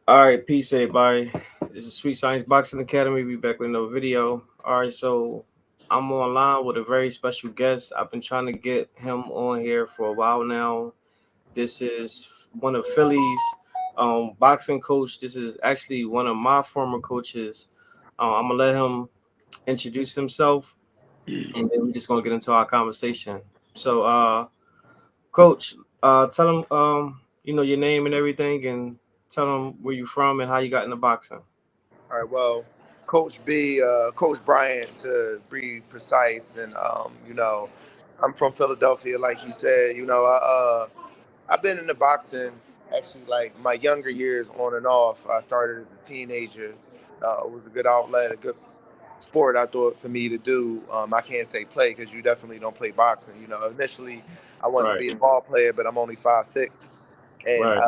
All right, peace, everybody. This is Sweet Science Boxing Academy. We back with another video. All right, so I'm online with a very special guest. I've been trying to get him on here for a while now. This is one of Philly's boxing coach. This is actually one of my former coaches. I'm gonna let him introduce himself, and then we're just gonna get into our conversation. So, Coach, tell him your name and everything, and tell him where you're from and how you got into boxing. All right. Well, Coach B, Coach Bryant, to be precise, and I'm from Philadelphia, like he said. I've been in the boxing actually like my younger years on and off. I started as a teenager. It was a good outlet, a good sport I thought for me to do. I can't say play because you definitely don't play boxing. Initially I wanted to Right, be a ball player, but I'm only 5'6", and right,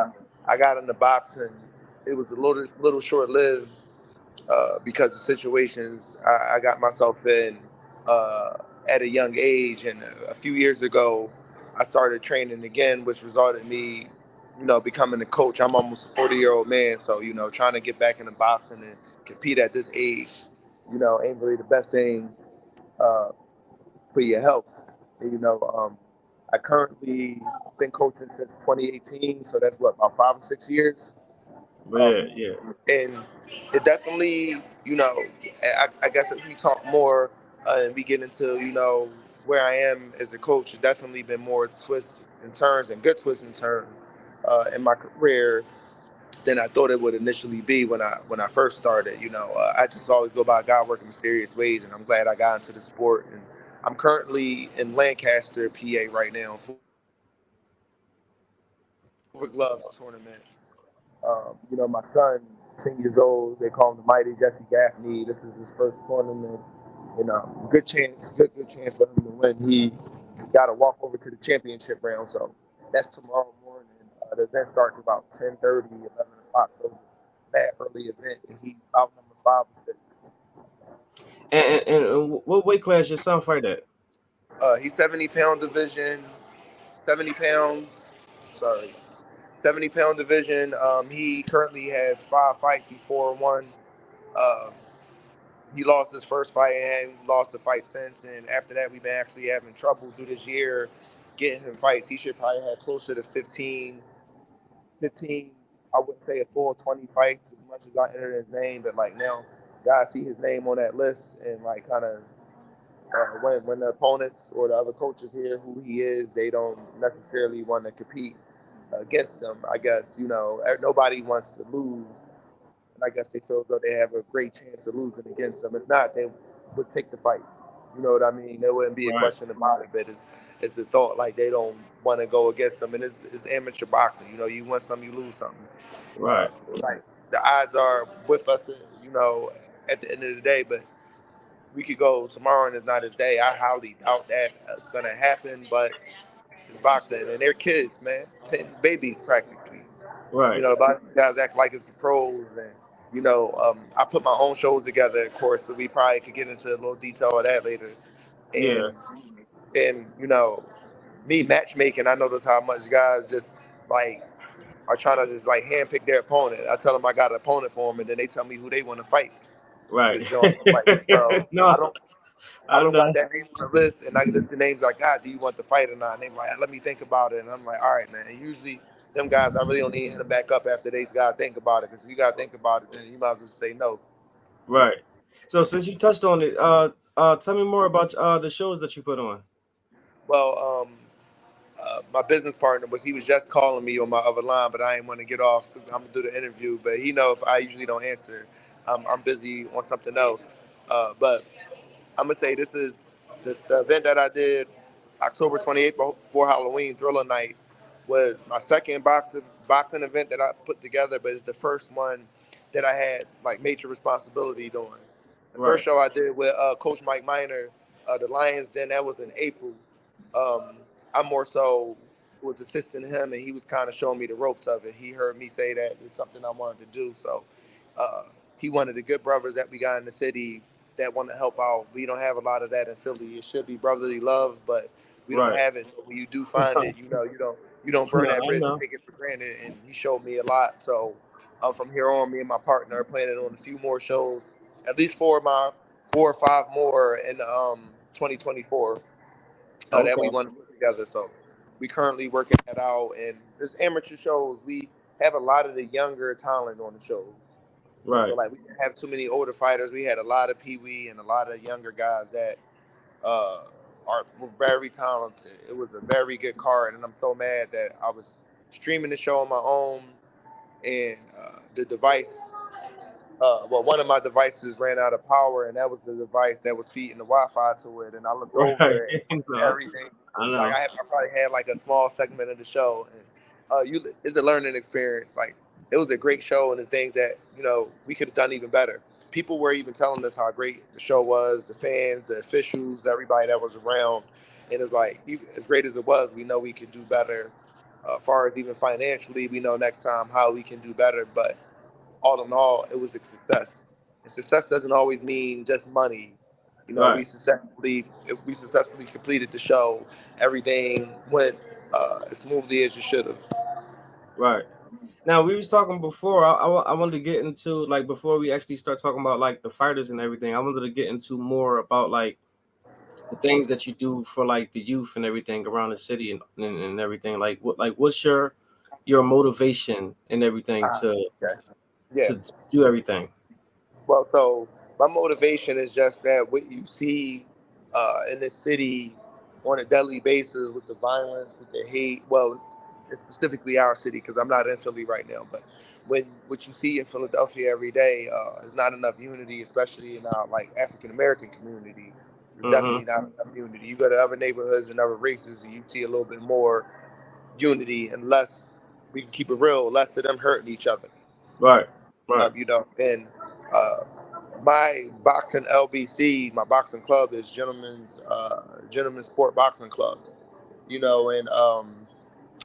I got into boxing. It was a little short lived because of situations I got myself in uh, at a young age. And a few years ago, I started training again, which resulted in me, becoming a coach. I'm almost a 40-year-old man, so trying to get back into boxing and compete at this age, ain't really the best thing uh, for your health. I currently been coaching since 2018, so that's what, about 5 or 6 years. yeah, Um, yeah, and it definitely, I guess as we talk more and we get into, where I am as a coach, it's definitely been more twists and turns and good twists and turns in my career than I thought it would initially be when I first started. I just always go by God working mysterious ways, and I'm glad I got into the sport. And I'm currently in Lancaster, PA, right now for glove tournament. My son, 10 years old, they call him the mighty Jesse Gaffney. This is his first tournament. Good chance for him to win. He got to walk over to the championship round. So that's tomorrow morning. The event starts about 10:30, 11 o'clock. So it's a bad early event. And he's out number 5 or 6. and what weight class your son fight at? He's 70-pound division, 70 pounds. Sorry. 70-pound division. He currently has 5 fights. He's 4-1. Uh, he lost his first fight and hadn't lost a fight since. And after that, we've been actually having trouble through this year getting him fights. He should probably have closer to 15. I wouldn't say a full 20 fights as much as I entered his name, but like now, guys see his name on that list and like kind of when the opponents or the other coaches hear who he is, they don't necessarily want to compete against him. I guess nobody wants to lose, and I guess they feel as though they have a great chance of losing against them. If not, they would take the fight. You know what I mean? There wouldn't be a Right, question about it. But it's a thought like they don't want to go against them, and it's amateur boxing. You win some, you lose something. right, Like the odds are with us. At the end of the day, but we could go tomorrow and it's not his day. I highly doubt that it's gonna happen, but it's boxing and they're kids, man, 10 babies practically. right. A lot of these guys act like it's the pros, and I put my own shows together, of course, so we probably could get into a little detail of that later. Yeah, And me matchmaking, I notice how much guys just like are trying to just like handpick their opponent. I tell them I got an opponent for them, and then they tell me who they want to fight for right. this joint. I'm like, bro, No, I I'm don't not. got that name on the list, and I list the names like, God, do you want the fight or not? And they like, let me think about it. And I'm like, all right, man. And usually, them guys, I really don't need him to back up after they got to think about it, because if you got to think about it, then you might as well say no. Right. So since you touched on it, tell me more about the shows that you put on. Well, my business partner he was just calling me on my other line, but I didn't want to get off. I'm gonna do the interview, but he know if I usually don't answer, I'm busy on something else. But I'm gonna say this is the event that I did October 28th before Halloween Thriller Night was my second boxing event that I put together, but it's the first one that I had like major responsibility doing. The Right, first show I did with Coach Mike Miner, the Lions. Then that was in April. Um, I more so was assisting him, and he was kind of showing me the ropes of it. He heard me say that it's something I wanted to do, so uh, he wanted the good brothers that we got in the city that want to help out. We don't have a lot of that in Philly. It should be brotherly love, but we don't right. have it. So when you do find it, you don't burn No, that I bridge and know. take it for granted. And he showed me a lot. So From here on, me and my partner are planning on a few more shows, at least four or five more in 2024 that we Okay. want to put together. So we currently working that out, and there's amateur shows. We have a lot of the younger talent on the shows. So Right. like we didn't have too many older fighters. We had a lot of Pee Wee and a lot of younger guys that uh, were very talented. It was a very good card, and I'm so mad that I was streaming the show on my own, and the device. Well, one of my devices ran out of power, and that was the device that was feeding the Wi-Fi to it. And I looked Right. over it, No, everything. I Like know. I probably had like a small segment of the show, and it's a learning experience. Like it was a great show, and there's things that we could have done even better. People were even telling us how great the show was, the fans, the officials, everybody that was around, and it's like as great as it was, we know we could do better. As far as even financially, we know next time how we can do better, but all in all, it was a success. And success doesn't always mean just money. Right. We successfully completed the show. Everything went as smoothly as you should have. Right. Now we was talking before. I wanted to get into like before we actually start talking about like the fighters and everything. I wanted to get into more about like the things that you do for like the youth and everything around the city and everything. What's your motivation and everything Okay. Yeah. to do everything. Well, so my motivation is just that what you see in the city on a daily basis with the violence, with the hate. Well, it's specifically our city because I'm not in Philly right now. But when what you see in Philadelphia every day is not enough unity, especially in our like African American community. There's Mm-hmm. definitely not enough unity. You go to other neighborhoods and other races, and you see a little bit more unity, and less. We can keep it real. Less of them hurting each other. Right. Right. And uh, my boxing LBC, my boxing club is Gentlemen's Sport Boxing Club. And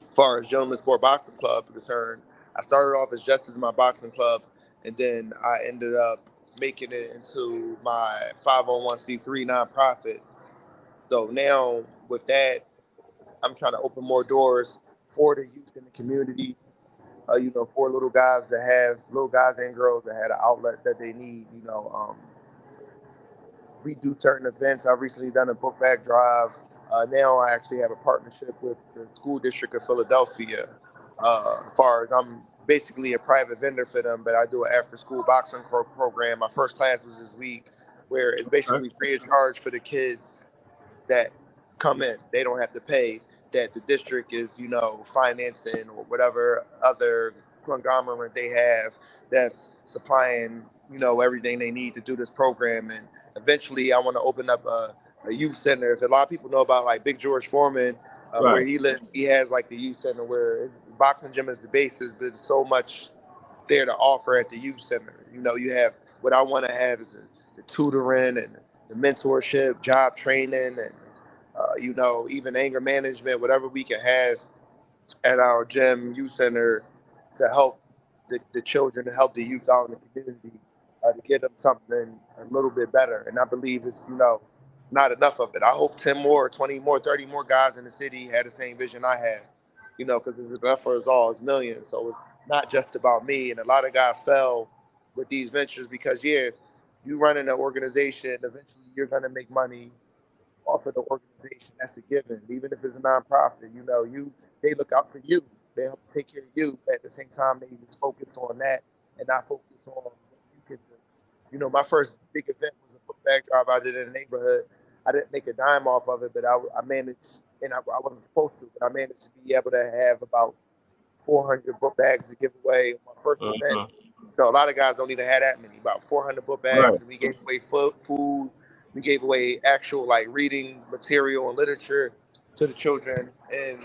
as far as Gentlemen's Sport Boxing Club is concerned, I started off as just as my boxing club, and then I ended up making it into my 501c3 nonprofit. So now with that, I'm trying to open more doors for the youth in the community. For little guys and girls that had an outlet that they need. We do certain events. I've recently done a book bag drive. Now I actually have a partnership with the school district of Philadelphia. As far as I'm basically a private vendor for them, but I do an after school boxing program. My first class was this week, where it's Okay. basically free of charge for the kids that come in. They don't have to pay. That the district is, financing or whatever other conglomerate they have that's supplying, everything they need to do this program. And eventually, I want to open up a youth center. If a lot of people know about like Big George Foreman, where Right. he lives, he has like the youth center where boxing gym is the basis, but there's so much there to offer at the youth center. You have what I want to have is the tutoring and the mentorship, job training, and even anger management, whatever we can have at our gym, youth center, to help the children, to help the youth out in the community, to get them something a little bit better. And I believe it's not enough of it. I hope 10 more, 20 more, 30 more guys in the city had the same vision I have. Because it's enough for us all. It's millions, so it's not just about me. And a lot of guys fell with these ventures because you run in an organization, eventually you're gonna make money off of the organization. That's a given. Even if it's a nonprofit, they look out for you. They help take care of you. But at the same time, they just focus on that and not focus on what you can do. My first big event was a book bag drive I did in the neighborhood. I didn't make a dime off of it, but I managed, and I wasn't supposed to, but I managed to be able to have about 400 book bags to give away on my first event. Mm-hmm. So a lot of guys don't even have that many. About 400 book Right. bags, and we gave away food. We gave away actual like reading material and literature to the children in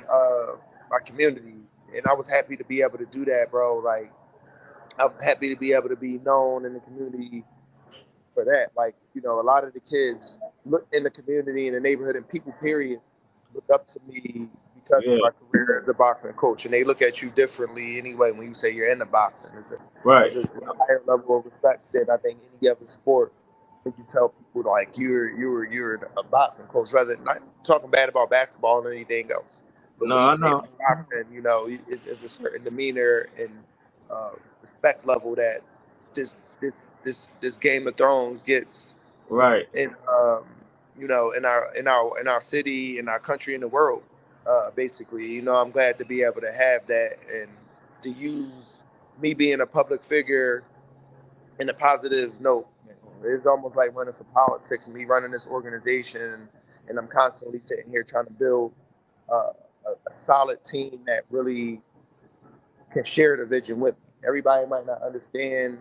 my community, and I was happy to be able to do that, bro. Like I'm happy to be able to be known in the community for that. Like, a lot of the kids look in the community, in the neighborhood, and people, period, look up to me because of Yeah. my career as a boxing coach. And they look at you differently anyway when you say you're in the boxing. Right. There's a higher level of respect than I think any other sport. When you tell people like you're a boxing coach, rather than not talking bad about basketball or anything else. But No, when you I say know. boxing, it's a certain demeanor and uh, respect level that this this this Game of Thrones gets Right. in in our city, in our country, in the world. Basically, I'm glad to be able to have that and to use me being a public figure in a positive note. It's almost like running for politics, me running this organization, and I'm constantly sitting here trying to build a solid team that really can share the vision with me. Everybody might not understand.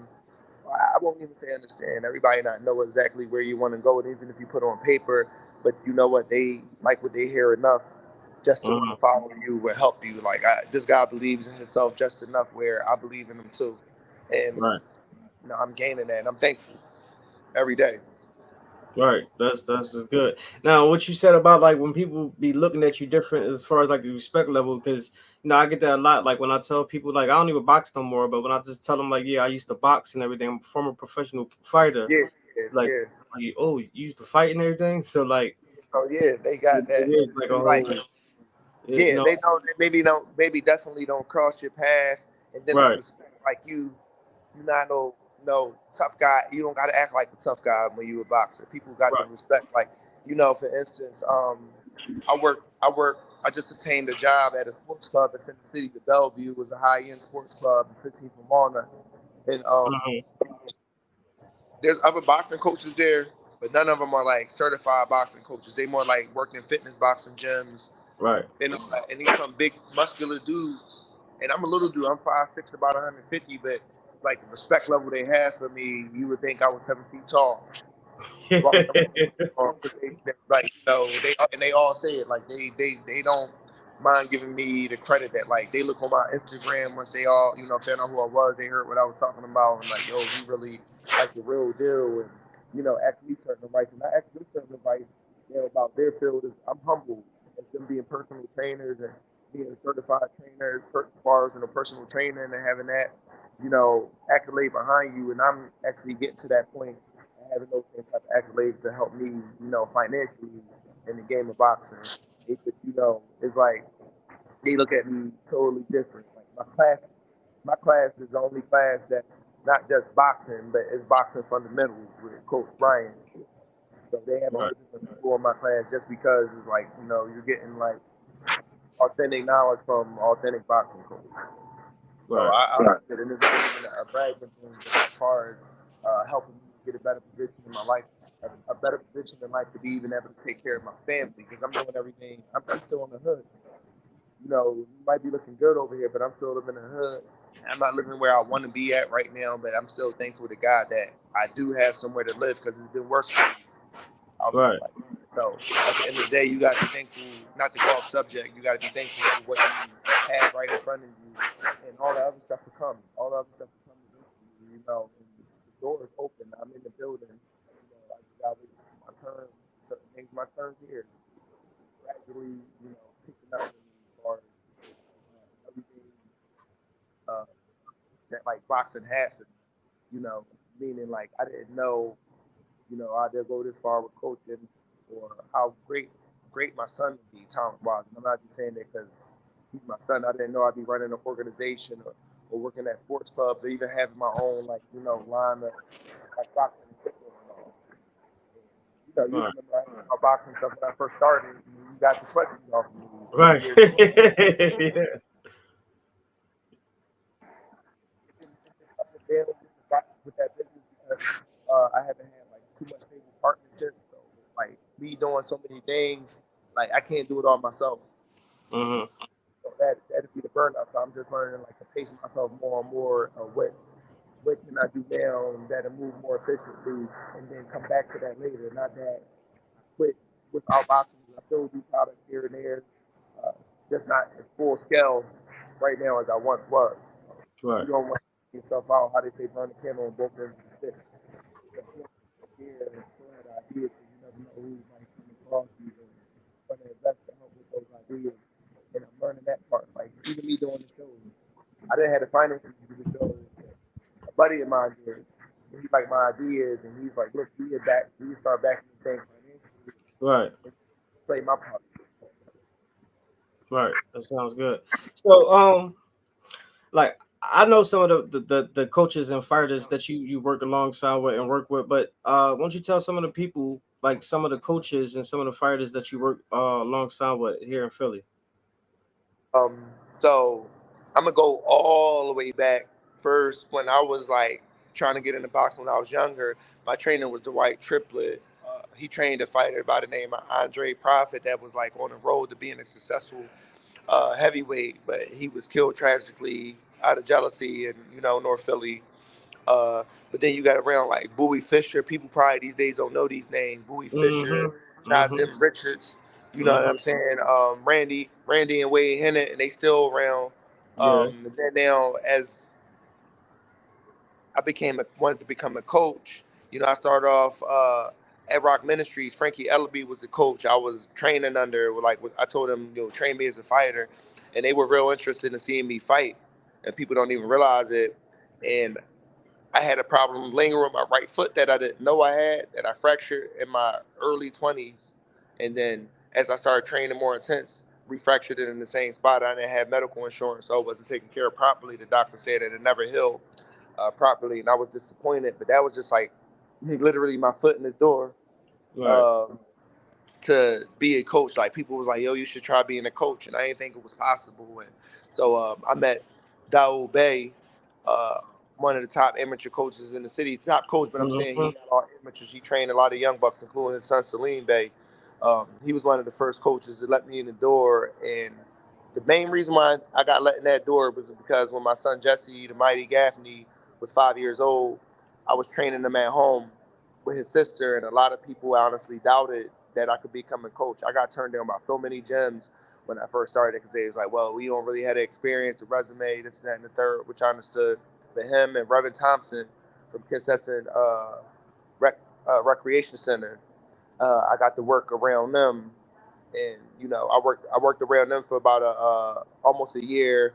I won't even say understand. Everybody not know exactly where you want to go, and even if you put it on paper, but you know what, they like what they hear enough just to want to follow you will help you. Like this guy believes in himself just enough where I believe in him too, and Right. I'm gaining that, and I'm thankful every day. Right. That's good. Now, what you said about like when people be looking at you different as far as like the respect level, because I get that a lot. Like when I tell people like I don't even box no more, but when I just tell them like, yeah, I used to box and everything, I'm a former professional fighter. Yeah, yeah, Like, yeah. oh, you used to fight and everything. So like, Oh yeah, they got it that. is like a It's whole, like yeah, no, they know that maybe definitely don't cross your path, and then I right, respect like you not no tough guy. You don't got to act like a tough guy when you a boxer. People got to right, respect like for instance, I just attained a job at a sports club that's in the city of Bellevue. It was a high end sports club, 15 from Walnut, and there's other boxing coaches there, but none of them are like certified boxing coaches. They more like work in fitness boxing gyms right, and he's some big muscular dudes. And I'm a little dude. I'm 5'6", about 150, but like the respect level they have for me, you would think I was 7 feet tall. Well, like they all say it like they don't mind giving me the credit that like they look on my Instagram once they all if they know who I was, they heard what I was talking about and like you really like the real deal and ask me certain advice and I ask them certain advice about their field. Is I'm humbled as them being personal trainers and being a certified trainer as far as a personal trainer and having that accolade behind you and I'm actually getting to that point having those same type of accolades to help me, financially in the game of boxing. It's just, it's like they look at me totally different. Like my class is the only class that's not just boxing, but it's boxing fundamentals with Coach Bryant. So they have right, other different people in my class just because it's like, you're getting like authentic knowledge from authentic boxing coaches. So right, I like it, and it's not even a bragging thing, but as far as helping me get a better position in my life, a better position in life to be even able to take care of my family because I'm doing everything. I'm still in the hood. You might be looking good over here, but I'm still living in the hood. I'm not living where I want to be at right now, but I'm still thankful to God that I do have somewhere to live because it's been worse for me. right, So at the end of the day, you got to be thankful, not to go off subject, you got to be thankful for what you have right in front of you and all the other stuff to come. All the other stuff to come eventually, and the door is open. I'm in the building. I just got to wait for my turn. Certain things, my turn here. Gradually, picking up as far as everything that like boxing has to, meaning like I didn't know I did go this far with coaching or how great my son would be talent wise. I'm not just saying that because he's my son. I didn't know I'd be running an organization or working at sports clubs or even having my own line of like boxing and football and all. You right, remember my boxing stuff when I first started. You got the sweat off of me. right. Yeah. With that business because I haven't had like too much stable partnership. So like me doing so many things, like I can't do it all myself. Mm-hmm. So that'd be the burnout. So I'm just learning like to pace myself more and more. What can I do now that'll move more efficiently, and then come back to that later. Not that quit without boxing. I still do products here and there, uh, just not as full scale right now as I once was. You Right, don't want to yourself out. How they say burn the candle on both ends of the stick. Yeah, still had ideas, but you never know who might come across you and want to invest to help with those ideas. And I'm learning that part. Like even me doing the show, I didn't have the finances to do the show. A buddy of mine did. And he liked my ideas, and he's like, "Look, we start backing the thing financially right, and play my part." right. That sounds good. So, like I know some of the coaches and fighters that you work alongside with and work with, but why don't you tell some of the people, like some of the coaches and some of the fighters that you work alongside with here in Philly? So I'm gonna go all the way back. First, when I was like trying to get into boxing when I was younger, my trainer was the White Triplet. He trained a fighter by the name of Andre Profit that was like on the road to being a successful heavyweight, but he was killed tragically out of jealousy in North Philly. But then you got around like Bowie Fisher. People probably these days don't know these names. Bowie Fisher, Mm-hmm. Mm-hmm. Shazim Richards. You know what Mm-hmm. I'm saying? Randy and Wade Hennett, and they still around. Yeah. Then now, as I wanted to become a coach. I started off at Rock Ministries. Frankie Ellaby was the coach. I was training under. I told them, train me as a fighter, and they were real interested in seeing me fight. And people don't even realize it. And I had a problem lingering with my right foot that I didn't know I had, that I fractured in my early 20s. And then as I started training more intense, refractured it in the same spot. I didn't have medical insurance, so it wasn't taken care of properly. The doctor said that it never healed properly, and I was disappointed. But that was just like literally my foot in the door. Right. Um, to be a coach. Like people was like, "Yo, you should try being a coach," and I didn't think it was possible. And so I met Daoud Bey, uh, one of the top amateur coaches in the city, top coach. But I'm saying he Mm-hmm. got all amateurs. He trained a lot of young bucks, including his son Salim Bey. He was one of the first coaches to let me in the door, and the main reason why I got let in that door was because when my son Jesse, the mighty Gaffney, was 5 years old, I was training him at home with his sister, and a lot of people honestly doubted that I could become a coach. I got turned down by so many gyms when I first started because they was like, "Well, we don't really have the experience, the resume, this, that, and the third," which I understood. But him and Reverend Thompson from Kinsesson Recreation Center, I got to work around them, and I worked around them for about almost a year.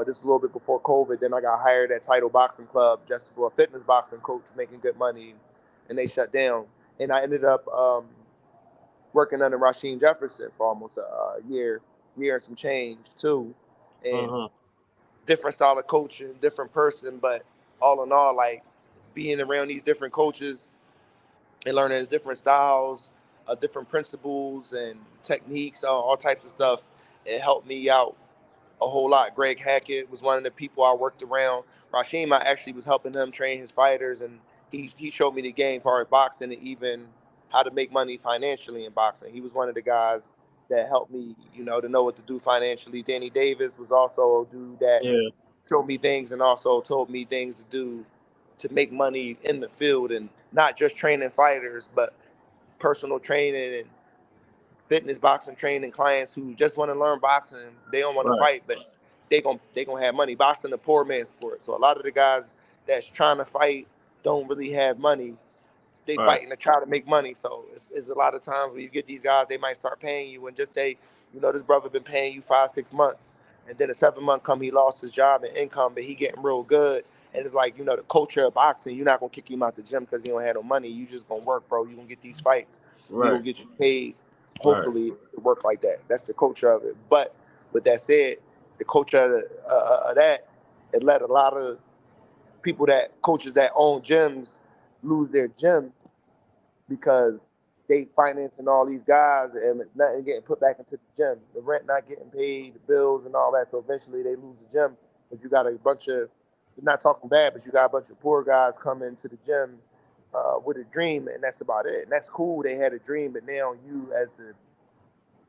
This is a little bit before COVID. Then I got hired at Title Boxing Club just for a fitness boxing coach, making good money, and they shut down. And I ended up working under Rasheem Jefferson for almost a year and some change too, and Mm-hmm. different style of coaching, different person, but all in all, like being around these different coaches and learning different styles, different principles and techniques, all types of stuff, it helped me out a whole lot. Greg Hackett was one of the people I worked around. Rasheem, I actually was helping him train his fighters, and he showed me the game for our boxing and even how to make money financially in boxing. He was one of the guys that helped me, to know what to do financially. Danny Davis was also a dude that Yeah. showed me things and also told me things to do to make money in the field and not just training fighters, but personal training and fitness boxing training clients who just want to learn boxing. They don't want to Right. fight, but they gonna have money. Boxing a poor man's sport. So a lot of the guys that's trying to fight don't really have money. They Right. fighting to try to make money. So it's a lot of times when you get these guys, they might start paying you and just say, this brother been paying you 5 6 months, and then the 7 month come he lost his job and income, but he getting real good. And it's like the culture of boxing. You're not gonna kick him out the gym because he don't have no money. You just gonna work, bro. You gonna get these fights. We Right. gonna get you paid. Right. Hopefully, it work like that. That's the culture of it. But with that said, the culture of that, it let a lot of people that coaches that own gyms lose their gym because they financing all these guys and nothing getting put back into the gym. The rent not getting paid, the bills and all that. So eventually they lose the gym. But you got a bunch of, you're not talking bad, but you got a bunch of poor guys coming to the gym with a dream, and that's about it. And that's cool. They had a dream, but now you as the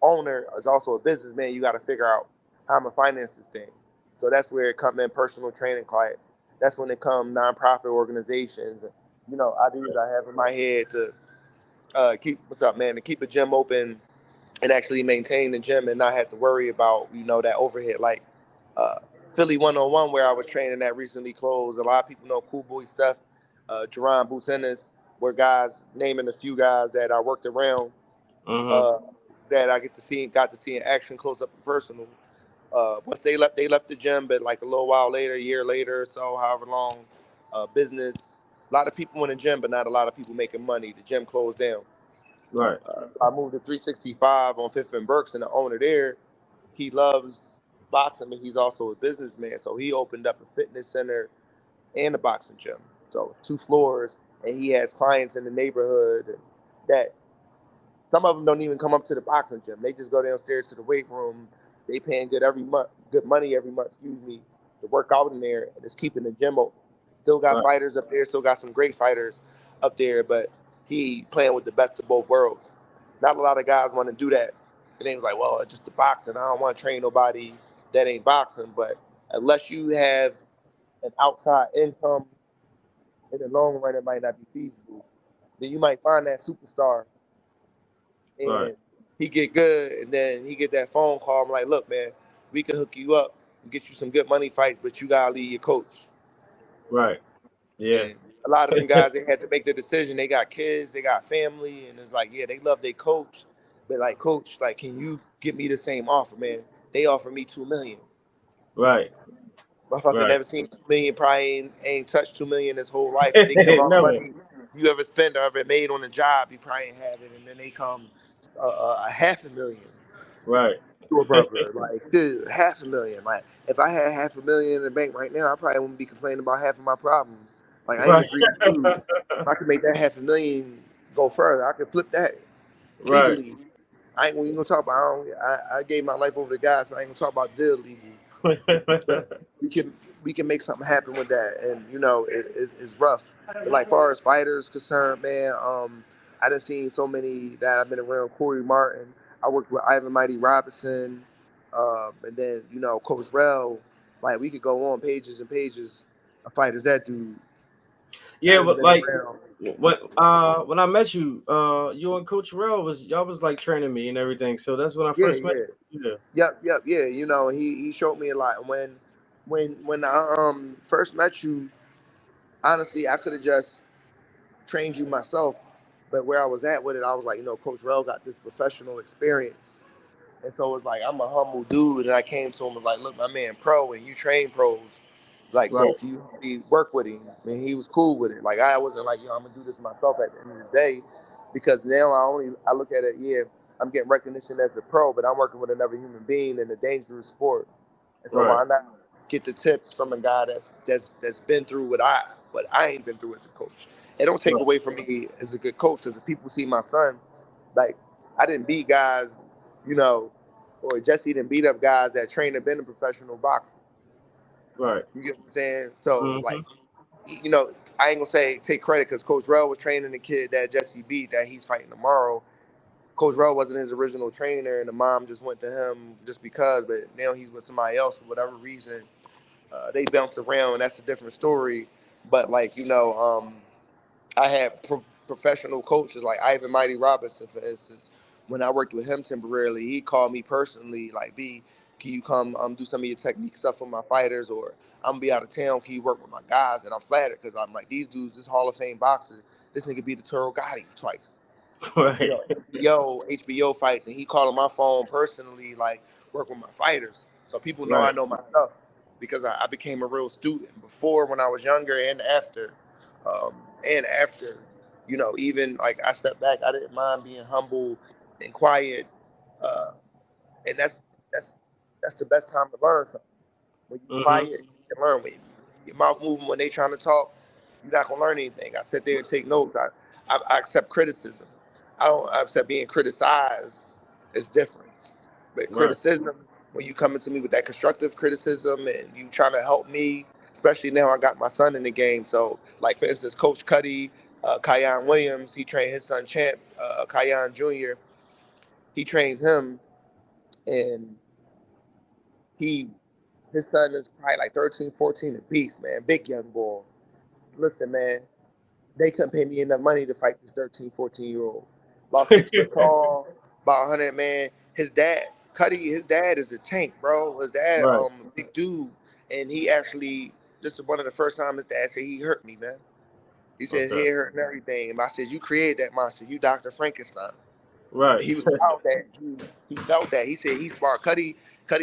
owner is also a businessman. You got to figure out how I'm gonna finance this thing. So that's where it come in personal training client. That's when it come nonprofit organizations. Ideas I have in my head to keep what's up, man, to keep a gym open and actually maintain the gym and not have to worry about that overhead. Like uh, Philly 101, where I was training, that recently closed. A lot of people know Cool Boy stuff. Jaron Boots Ennis were guys, naming a few guys that I worked around, Mm-hmm. uh, that I got to see in action, close up and personal. Once they left the gym, but like a little while later, a year later or so, however long, business. A lot of people in the gym, but not a lot of people making money. The gym closed down. Right. I moved to 365 on Fifth and Burks, and the owner there, he loves boxing, but he's also a businessman. So he opened up a fitness center and a boxing gym. So 2 floors, and he has clients in the neighborhood that some of them don't even come up to the boxing gym. They just go downstairs to the weight room. They paying good money every month, excuse me, to work out in there, and it's keeping the gym open. Still got Right. fighters up there, still got some great fighters up there, but he playing with the best of both worlds. Not a lot of guys want to do that. And they was like, well, it's just the boxing. I don't want to train nobody that ain't boxing. But unless you have an outside income in the long run, it might not be feasible. Then you might find that superstar Right. and he get good, and then he get that phone call. I'm like, look, man, we can hook you up and get you some good money fights, but you gotta leave your coach. Right. Yeah. And a lot of them guys, they had to make the decision. They got kids, they got family, and it's like, yeah, they love their coach, but like, coach, like, can you get me the same offer, man? They offer me 2 million. Right. Motherfucker Right. never seen 2 million, probably ain't touched 2 million his whole life. Think the amount of Never. money you ever spent or ever made on a job, you probably ain't have it, and then they come a 500,000 Right. to a brother. Like, dude, 500,000. Like, if I had 500,000 in the bank right now, I probably wouldn't be complaining about half of my problems. Like, I ain't a Right. greedy dude. If I could make that 500,000 go further, I could flip that Right. legally. I ain't gonna talk about. I gave my life over to God, so I ain't gonna talk about the legal. But we can make something happen with that, and it's rough. But like far as fighters concerned, man, I done seen so many that I've been around. Corey Martin, I worked with Ivan Mighty Robinson, and then Coach Rel. Like we could go on pages and pages of fighters that dude Yeah, has but been like around. when I met you, you and Coach Rell y'all was like training me and everything. So that's when I Yeah, first met yeah, you. Yeah. yep. Yeah, he showed me a lot. When I first met you, honestly, I could have just trained you myself. But where I was at with it, I was like, Coach Rell got this professional experience. And so it's like, I'm a humble dude. And I came to him and was like, look, my man, pro, and you train pros. Like, so Right. can you help me work with him? And he was cool with it. Like, I wasn't like, I'm going to do this myself at the end of the day. Because now I look at it, yeah, I'm getting recognition as a pro, but I'm working with another human being in a dangerous sport. And so Right. why not get the tips from a guy that's been through what I ain't been through as a coach. It don't take Right. away from me as a good coach. Because if people see my son, like I didn't beat guys, you know, or Jesse didn't beat up guys that trained and been in professional boxing. Right. You get what I'm saying? So Mm-hmm. like, I ain't gonna say take credit because Coach Rell was training the kid that Jesse beat that he's fighting tomorrow. Coach Rell wasn't his original trainer, and the mom just went to him just because. But now he's with somebody else for whatever reason. They bounce around. That's a different story. But like I had professional coaches like Ivan Mighty Robinson, for instance. When I worked with him temporarily, he called me personally, like, B, can you come do some of your technique stuff for my fighters? Or I'm going to be out of town. Can you work with my guys? And I'm flattered because I'm like, these dudes, this Hall of Fame boxer, this nigga beat the Toro Gotti twice. Right. HBO fights, and he calling my phone personally, like, work with my fighters. So people know I Right. know my stuff because I became a real student before when I was younger and after. Um, and after, even like I stepped back, I didn't mind being humble and quiet. Uh, and that's that's the best time to learn something. When you quiet, Mm-hmm. you can learn. When your mouth moving when they trying to talk, you're not gonna learn anything. I sit there and take notes. I accept criticism. I don't accept being criticized. It's different. But Right. criticism, when you coming to me with that constructive criticism and you trying to help me, especially now I got my son in the game. So, like for instance, Coach Cuddy, Kyan Williams, he trained his son Champ, Kyan Jr. He trains him, and he his son is probably like 13, 14, a beast, man. Big young boy. Listen, man, they couldn't pay me enough money to fight this 13, 14-year-old. About 6 foot tall, about 100, man. His dad, Cuddy, his dad is a tank, bro. His dad, Right. a big dude. And he actually, this is one of the first times his dad said he hurt me, man. He said his Okay. head hurt and everything. And I said, you created that monster. You Dr. Frankenstein. Right. He was proud that he felt that. He said he sparred Cuddy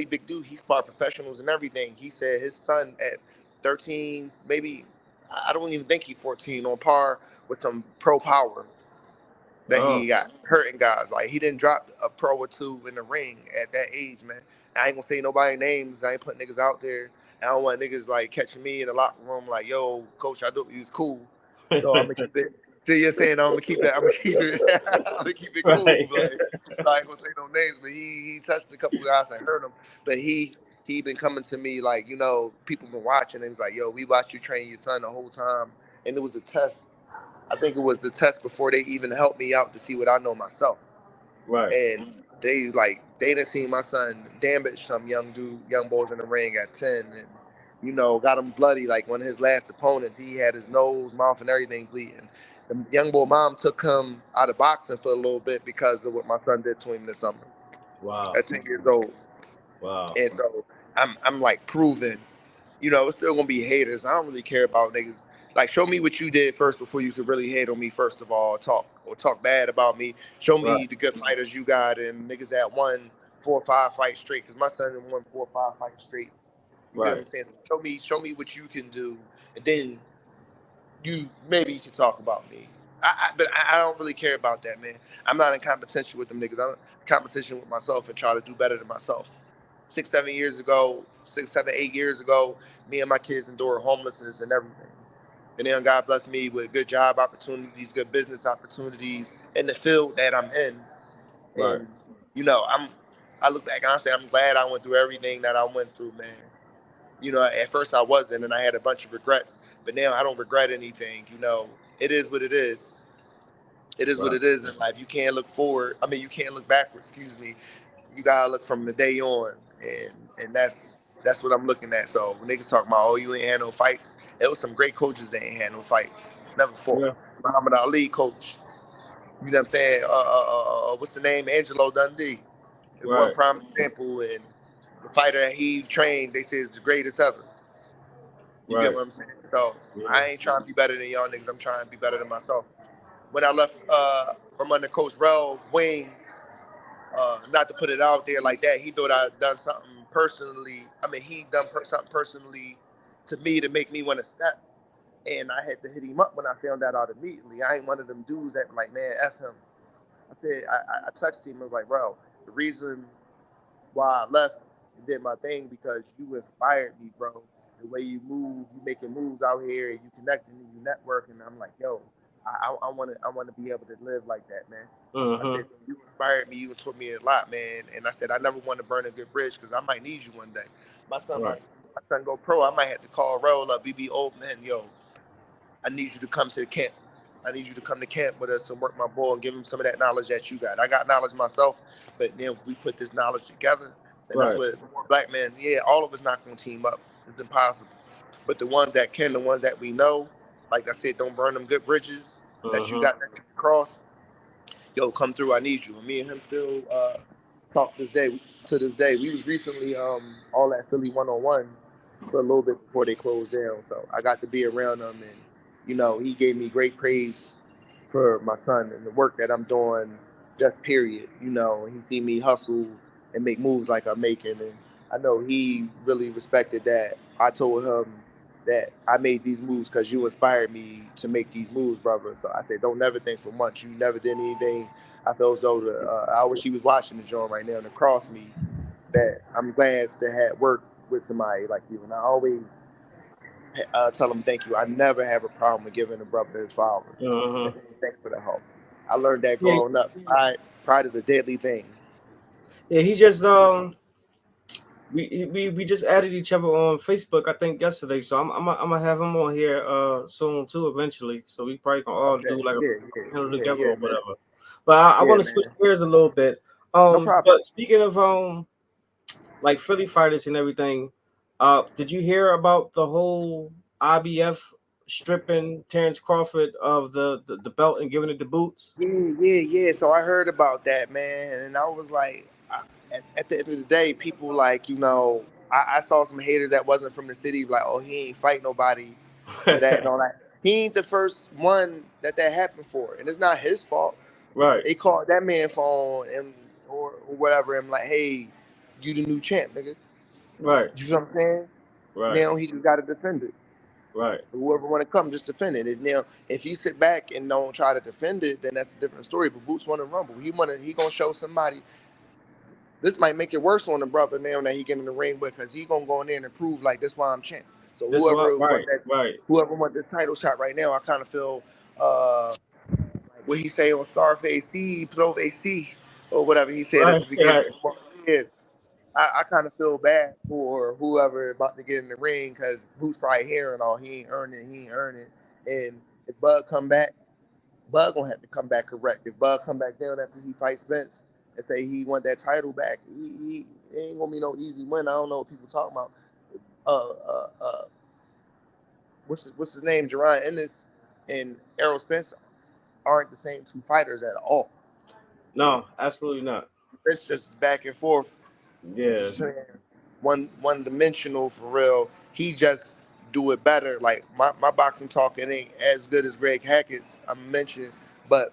big dude. He sparred professionals and everything. He said his son at 13, maybe I don't even think he's 14, on par with some pro power. that Oh. he got hurting guys. Like he didn't drop a pro or two in the ring at that age, man. I ain't gonna say nobody names. I ain't putting niggas out there. I don't want niggas like catching me in the locker room like, yo, coach, I thought you was cool. So I'm gonna keep it. See, you're saying I'm gonna keep it. I'm gonna keep it. I'm gonna keep it cool. Right. Like, I ain't gonna say no names, but he touched a couple guys and hurt them. But he been coming to me like, people been watching. And he's like, yo, we watched you train your son the whole time, and it was a test. I think it was the test before they even helped me out to see what I know myself. Right. And they done seen my son damage some young boys in the ring at 10, and got him bloody. Like one of his last opponents, he had his nose, mouth, and everything bleeding. The young boy mom took him out of boxing for a little bit because of what my son did to him this summer. Wow. At 10 years old. Wow. And so I'm like proving, it's still gonna be haters. I don't really care about niggas. Like, show me what you did first before you could really hate on me. First of all, talk bad about me. Show Right. me the good fighters you got and niggas that won 4 or 5 fights straight. Cause my son won 4 or 5 fights straight. You get what I'm Right. saying? So show me what you can do, and then maybe you can talk about me. But I don't really care about that, man. I'm not in competition with them niggas. I'm in competition with myself and try to do better than myself. 6, 7 years ago, 6, 7, 8 years ago, me and my kids endured homelessness and everything. And then God blessed me with good job opportunities, good business opportunities in the field that I'm in. Right. And I look back and I say I'm glad I went through everything that I went through, man. At first I wasn't, and I had a bunch of regrets. But now I don't regret anything. It is what it is. It is what Right. it is in life. You can't look forward. I mean, you can't look backwards. Excuse me. You gotta look from the day on, and that's what I'm looking at. So when niggas talk about, oh, you ain't had no fights, there was some great coaches that ain't had no fights, never fought. Yeah. Muhammad Ali coach, you know what I'm saying? What's the name? Angelo Dundee is one Right. prime example, and the fighter that he trained, they say is the greatest ever. You get Right. what I'm saying? So Yeah. I ain't trying to be better than y'all niggas. I'm trying to be better than myself. When I left from under Coach Rel Wing, not to put it out there like that, he thought I'd done something personally. I mean, he done something personally to me to make me want to step. And I had to hit him up when I found that out immediately. I ain't one of them dudes that like, man, F him. I said, I touched him. I was like, bro, the reason why I left and did my thing because you inspired me, bro. The way you move, you making moves out here, you connecting, you networking. I'm like, yo, I want to be able to live like that, man. I Mm-hmm. said, you inspired me, you taught me a lot, man. And I said, I never want to burn a good bridge because I might need you one day. My son Right. go pro. I might have to call roll up, BB old man, yo, I need you to come to the camp. I need you to come to camp with us and work my ball and give him some of that knowledge that you got. I got knowledge myself, but then we put this knowledge together. And that's Right. what black men, yeah, all of us not going to team up. It's impossible. But the ones that can, the ones that we know, like I said, don't burn them good bridges that you Mm-hmm. got that you cross. Yo, come through. I need you. And me and him still talk to this day. We was recently all at Philly 101 for a little bit before they closed down. So I got to be around him, and he gave me great praise for my son and the work that I'm doing. Just period. He see me hustle and make moves like I'm making, and I know he really respected that. I told him that I made these moves because you inspired me to make these moves, brother. So I said, don't never think for once you never did anything. I felt as though I wish he was watching the joint right now and across me. That I'm glad to have worked with somebody like you, and I always tell him thank you. I never have a problem with giving a brother his flowers and Mm-hmm. saying thanks for the help. I learned that Yeah. growing up. Pride is a deadly thing. Yeah. He just we just added each other on Facebook, I think yesterday. So I'm gonna have him on here soon too, eventually. So we probably can all Okay. do like a Yeah, panel yeah, together yeah, or man. whatever. But I Yeah, want to switch man. gears a little bit. No problem. But speaking of like Philly fighters and everything, did you hear about the whole IBF stripping Terence Crawford of the belt and giving it the boots? Yeah. So I heard about that, man, and I was like, at the end of the day, people like, I saw some haters that wasn't from the city, like, oh, he ain't fight nobody for that and all that. He ain't the first one that happened for, and it's not his fault. Right, They called that man phone and or whatever, and like, hey, you the new champ, nigga. right, You know what I'm saying? right, Now he just got to defend it. Right. Whoever want to come, just defend it. And now, if you sit back and don't try to defend it, then that's a different story. But Boots want to rumble. He gonna show somebody. This might make it worse on the brother now that he get in the ring with, because he gonna go in there and prove like this why I'm champ. So This what? Right. whoever want this title shot right now, I kind of feel uh what he say on Starface C, Pro AC, or whatever he said at Right. the beginning. Right. Yeah, I kind of feel bad for whoever about to get in the ring, because Boots probably hearing all he ain't earning, and if Bud come back, Bud gonna have to come back correct. If Bud come back down after he fights Spence and say he want that title back, he it ain't gonna be no easy win. I don't know what people talking about. Uh, uh, uh, what's his name? Jaron Ennis and Errol Spence aren't the same two fighters at all. No, absolutely not. It's just back and forth, Yeah. one dimensional for real. He just do it better. Like my boxing talking ain't as good as Greg Hackett's. I mentioned, but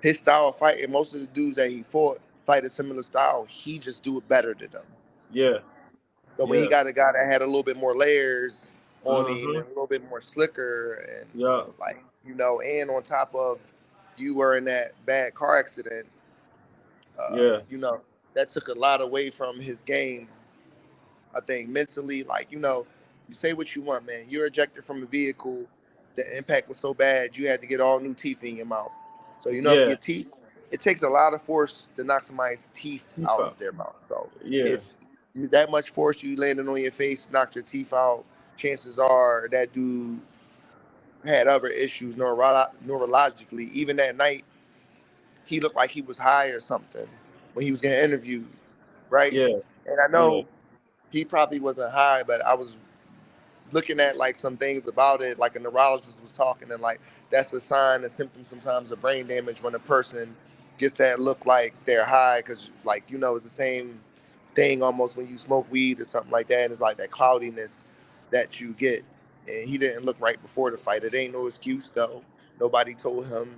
his style of fighting, most of the dudes that he fought fight a similar style. He just do it better than them. Yeah. So when he Yeah. got a guy that had a little bit more layers on him Mm-hmm. and a little bit more slicker and Yeah. like and on top of you were in that bad car accident, Yeah. that took a lot away from his game. I think mentally, like you say what you want, man. You're ejected from a vehicle. The impact was so bad, you had to get all new teeth in your mouth. So if Yeah. your teeth, it takes a lot of force to knock somebody's teeth Keep out up. of their mouth. So Yeah. if that much force you landing on your face knocked your teeth out, chances are that dude had other issues neurologically. Even that night, he looked like he was high or something when he was getting interviewed, right? Yeah. And I Yeah. know he probably wasn't high, but I was looking at like some things about it, like a neurologist was talking, and like that's a sign and symptom sometimes of brain damage when a person gets that look like they're high, because like it's the same thing almost when you smoke weed or something like that. And it's like that cloudiness that you get. And he didn't look right before the fight. It ain't no excuse though. Nobody told him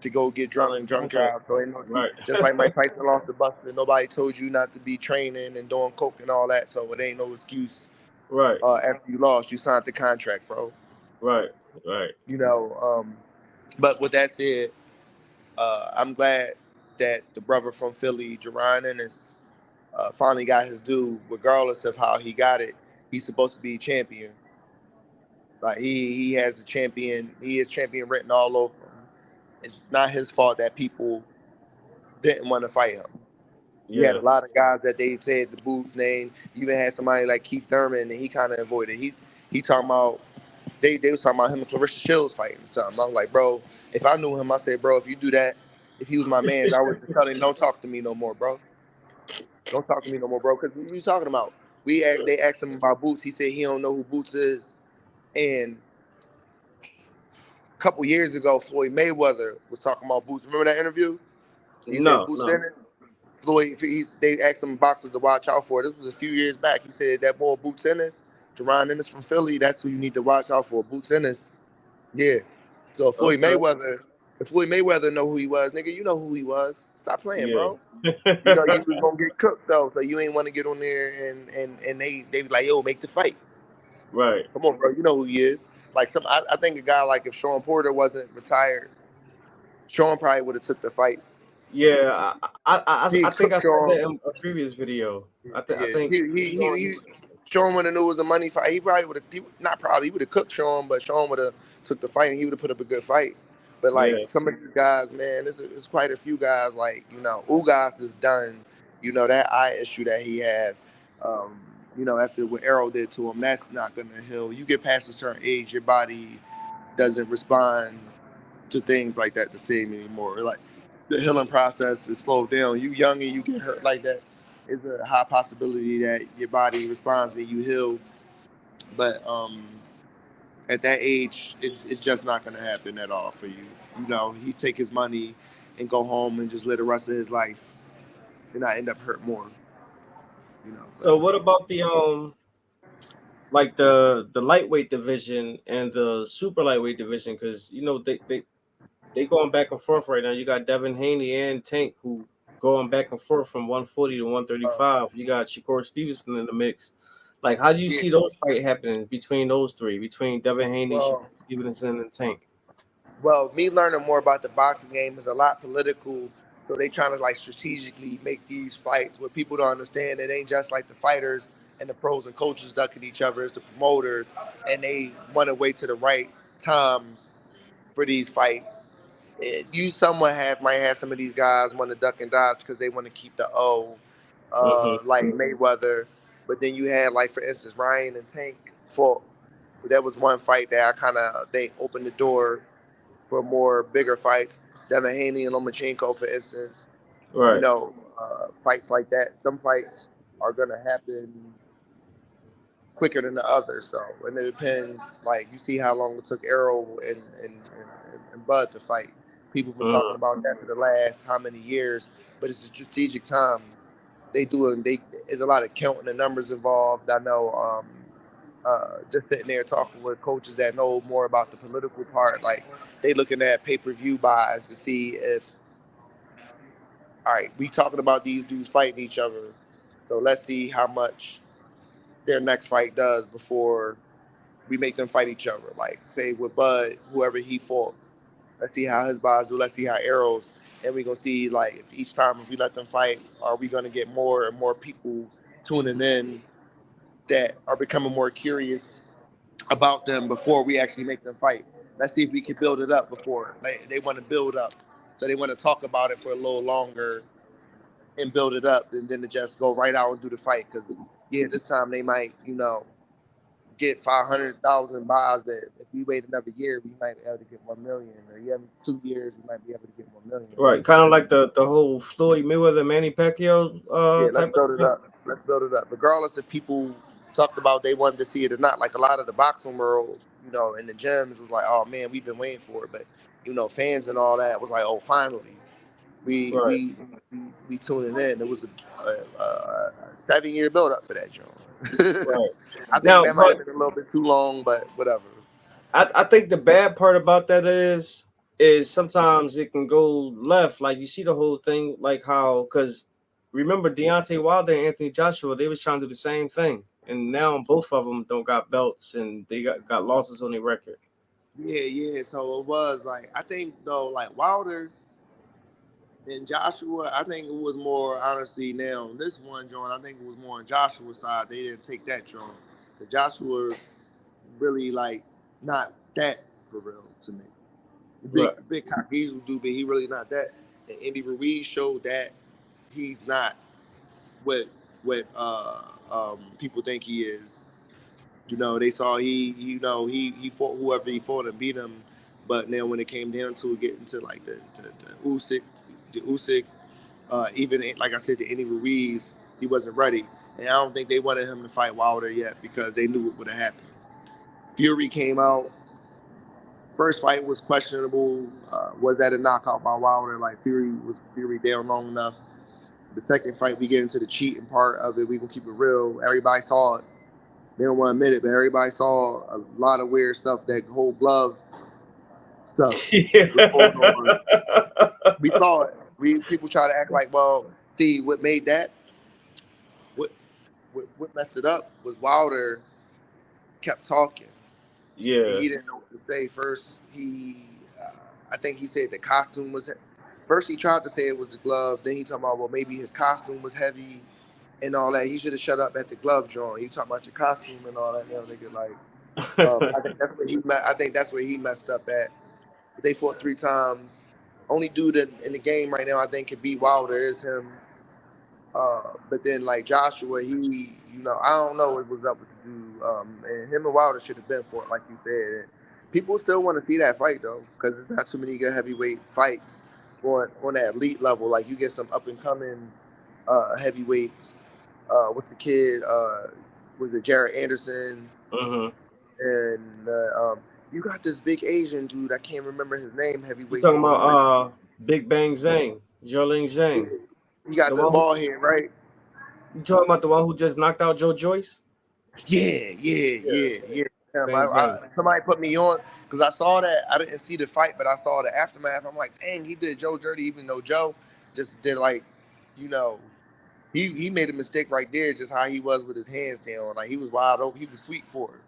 to go get drunk and Like, drunk don't say. drive. So ain't no excuse. Right. Just like Mike Tyson lost the Buster, nobody told you not to be training and doing coke and all that. So it ain't no excuse. Right. After you lost, you signed the contract, bro. Right. Right. But with that said, I'm glad that the brother from Philly, Jaron Ennis, finally got his due. Regardless of how he got it, he's supposed to be champion. Like he has a champion. He is champion written all over him. It's not his fault that people didn't want to fight him. You had Yeah. a lot of guys that they said the Boots name. You even had somebody like Keith Thurman, and he kind of avoided. He talking about they was talking about him and Clarissa Shields fighting something. I'm like, bro, if I knew him, I said, bro, if you do that, if he was my man, I would tell him, don't talk to me no more, bro. Don't talk to me no more, bro. Because what you talking about? They asked him about Boots. He said he don't know who Boots is. And a couple years ago, Floyd Mayweather was talking about Boots. Remember that interview? He said No. Boots No. in it. Floyd, they asked him boxers to watch out for. This was a few years back. He said that boy Boots Ennis, Jaron Ennis from Philly, that's who you need to watch out for. Boots Ennis. Yeah. So Okay. If Floyd Mayweather know who he was, nigga, you know who he was. Stop playing, Yeah. bro. You was gonna get cooked though, so you ain't want to get on there and they be like, yo, make the fight. Right. Come on, bro. You know who he is. Like I think a guy like if Sean Porter wasn't retired, Sean probably would have took the fight. Yeah. He I think I cooked said that Sean. in a previous video. I Yeah, think Keyshawn, Sean would have knew it was a money fight. He probably would have, not probably, he would have cooked Sean, but Sean would have took the fight and he would have put up a good fight. But like yeah. some of these guys, man, there's quite a few guys. Like Ugas is done. That eye issue that he have. After what Arrow did to him, that's not gonna heal. You get past a certain age, your body doesn't respond to things like that the same anymore. Like the healing process is slowed down. You young and you get hurt like that, it's a high possibility that your body responds and you heal. But at that age, it's just not going to happen at all for you. He take his money and go home and just live the rest of his life and not end up hurt more. So But what about the like the lightweight division and the super lightweight division? Because they going back and forth right now. You got Devin Haney and Tank who going back and forth from 140 to 135. You got Shakur Stevenson in the mix. Like, how do you Yeah. see those fight happening between those three, between Devin Haney, Shakur Well, Stevenson, and Tank? me learning more about the boxing game is a lot political. So they trying to like strategically make these fights where people don't understand it ain't just like the fighters and the pros and coaches ducking each other, it's the promoters, and they want to wait to the right times for these fights. You somewhat might have some of these guys want to duck and dodge because they want to keep the O, Hmm. like Mayweather. But then you had like for instance Ryan and Tank fought. That was one fight that I kind of they opened the door for more bigger fights. Devin Haney and Lomachenko, for instance, Right. fights like that. Some fights are gonna happen quicker than the others, though, and it depends. Like you see how long it took Arrow and Bud to fight. People been talking Mm. about that for the last how many years, but it's a strategic time. There's a lot of counting the numbers involved. I know. Just sitting there talking with coaches that know more about the political part, like they looking at pay-per-view buys to see if, all right, we talking about these dudes fighting each other, so let's see how much their next fight does before we make them fight each other. Like say with Bud, whoever he fought, let's see how his buys do, let's see how Arrows, and we gonna see like if each time if we let them fight, are we gonna get more and more people tuning in that are becoming more curious about them before we actually make them fight. Let's see if we can build it up before they want to build up. So they want to talk about it for a little longer and build it up, and then to just go right out and do the fight. Because yeah, this time they might, get 500,000 buys, but if we wait another year, we might be able to get 1 million. Or yeah, 2 years, we might be able to get 1 million. Right. Kind of like the whole Floyd Mayweather Manny Pacquiao Yeah, let's type of build it thing. up. Let's build it up. Regardless if people talked about they wanted to see it or not. Like a lot of the boxing world, in the gyms was like, oh man, we've been waiting for it. But fans and all that was like, oh, finally, we Right. we we tuning in. It was a 7 year build up for that joint. Right. I think Now, that might have but been a little bit too long, but whatever. I think the bad part about that is sometimes it can go left. Like you see the whole thing, like how because remember Deontay Wilder and Anthony Joshua, they was trying to do the same thing, and now both of them don't got belts and they got losses on their record. Yeah, yeah. So it was like I think though, like Wilder and Joshua, I think it was more honestly now this one joint. I think it was more on Joshua's side. They didn't take that joint. The Joshua's really like not that for real to me. The Right. big cock diesel dude, but he really not that. And Andy Ruiz showed that he's not what people think he is. They saw he fought whoever he fought and beat him, but then when it came down to it, getting to like the Usyk, even like I said, the Andy Ruiz, he wasn't ready, and I don't think they wanted him to fight Wilder yet because they knew what would have happened. Fury came out. First fight was questionable. Was that a knockout by Wilder? Like Fury down long enough? The second fight, we get into the cheating part of it. We can keep it real. Everybody saw it. They don't want to admit it, but everybody saw a lot of weird stuff. That whole glove stuff was going on. We saw it. People try to act like, well, see, what made that, what what messed it up was Wilder kept talking. And Yeah. he didn't know what to say. First, I think he said the costume was. First, he tried to say it was the glove. Then he talking about, well, maybe his costume was heavy and all that. He should have shut up at the glove drawing. You talking about your costume and all that, nigga. Like, I think that's where he messed up at. They fought 3 times. Only dude in the game right now I think could beat Wilder is him. But then like Joshua, I don't know what was up with the dude. And him and Wilder should have been for it, like you said. And people still want to see that fight though, because there's not too many good heavyweight fights on that elite level. Like you get some up and coming heavyweights. What's the kid? Was it Jared Anderson? Hmm. And you got this big Asian dude. I can't remember his name. You Heavyweight talking going on. about Big Bang Zhang, Jolene Zhang, He got the the one who ball head, right? you talking about the one who just knocked out Joe Joyce? Yeah, yeah, Yeah, yeah, yeah. Bang Zhang. Somebody put me on because I saw that. I didn't see the fight, but I saw the aftermath. I'm like, dang, he did Joe dirty, even though Joe just did like, you know, he made a mistake right there, just how he was with his hands down. Like he was wide open. He was sweet for it.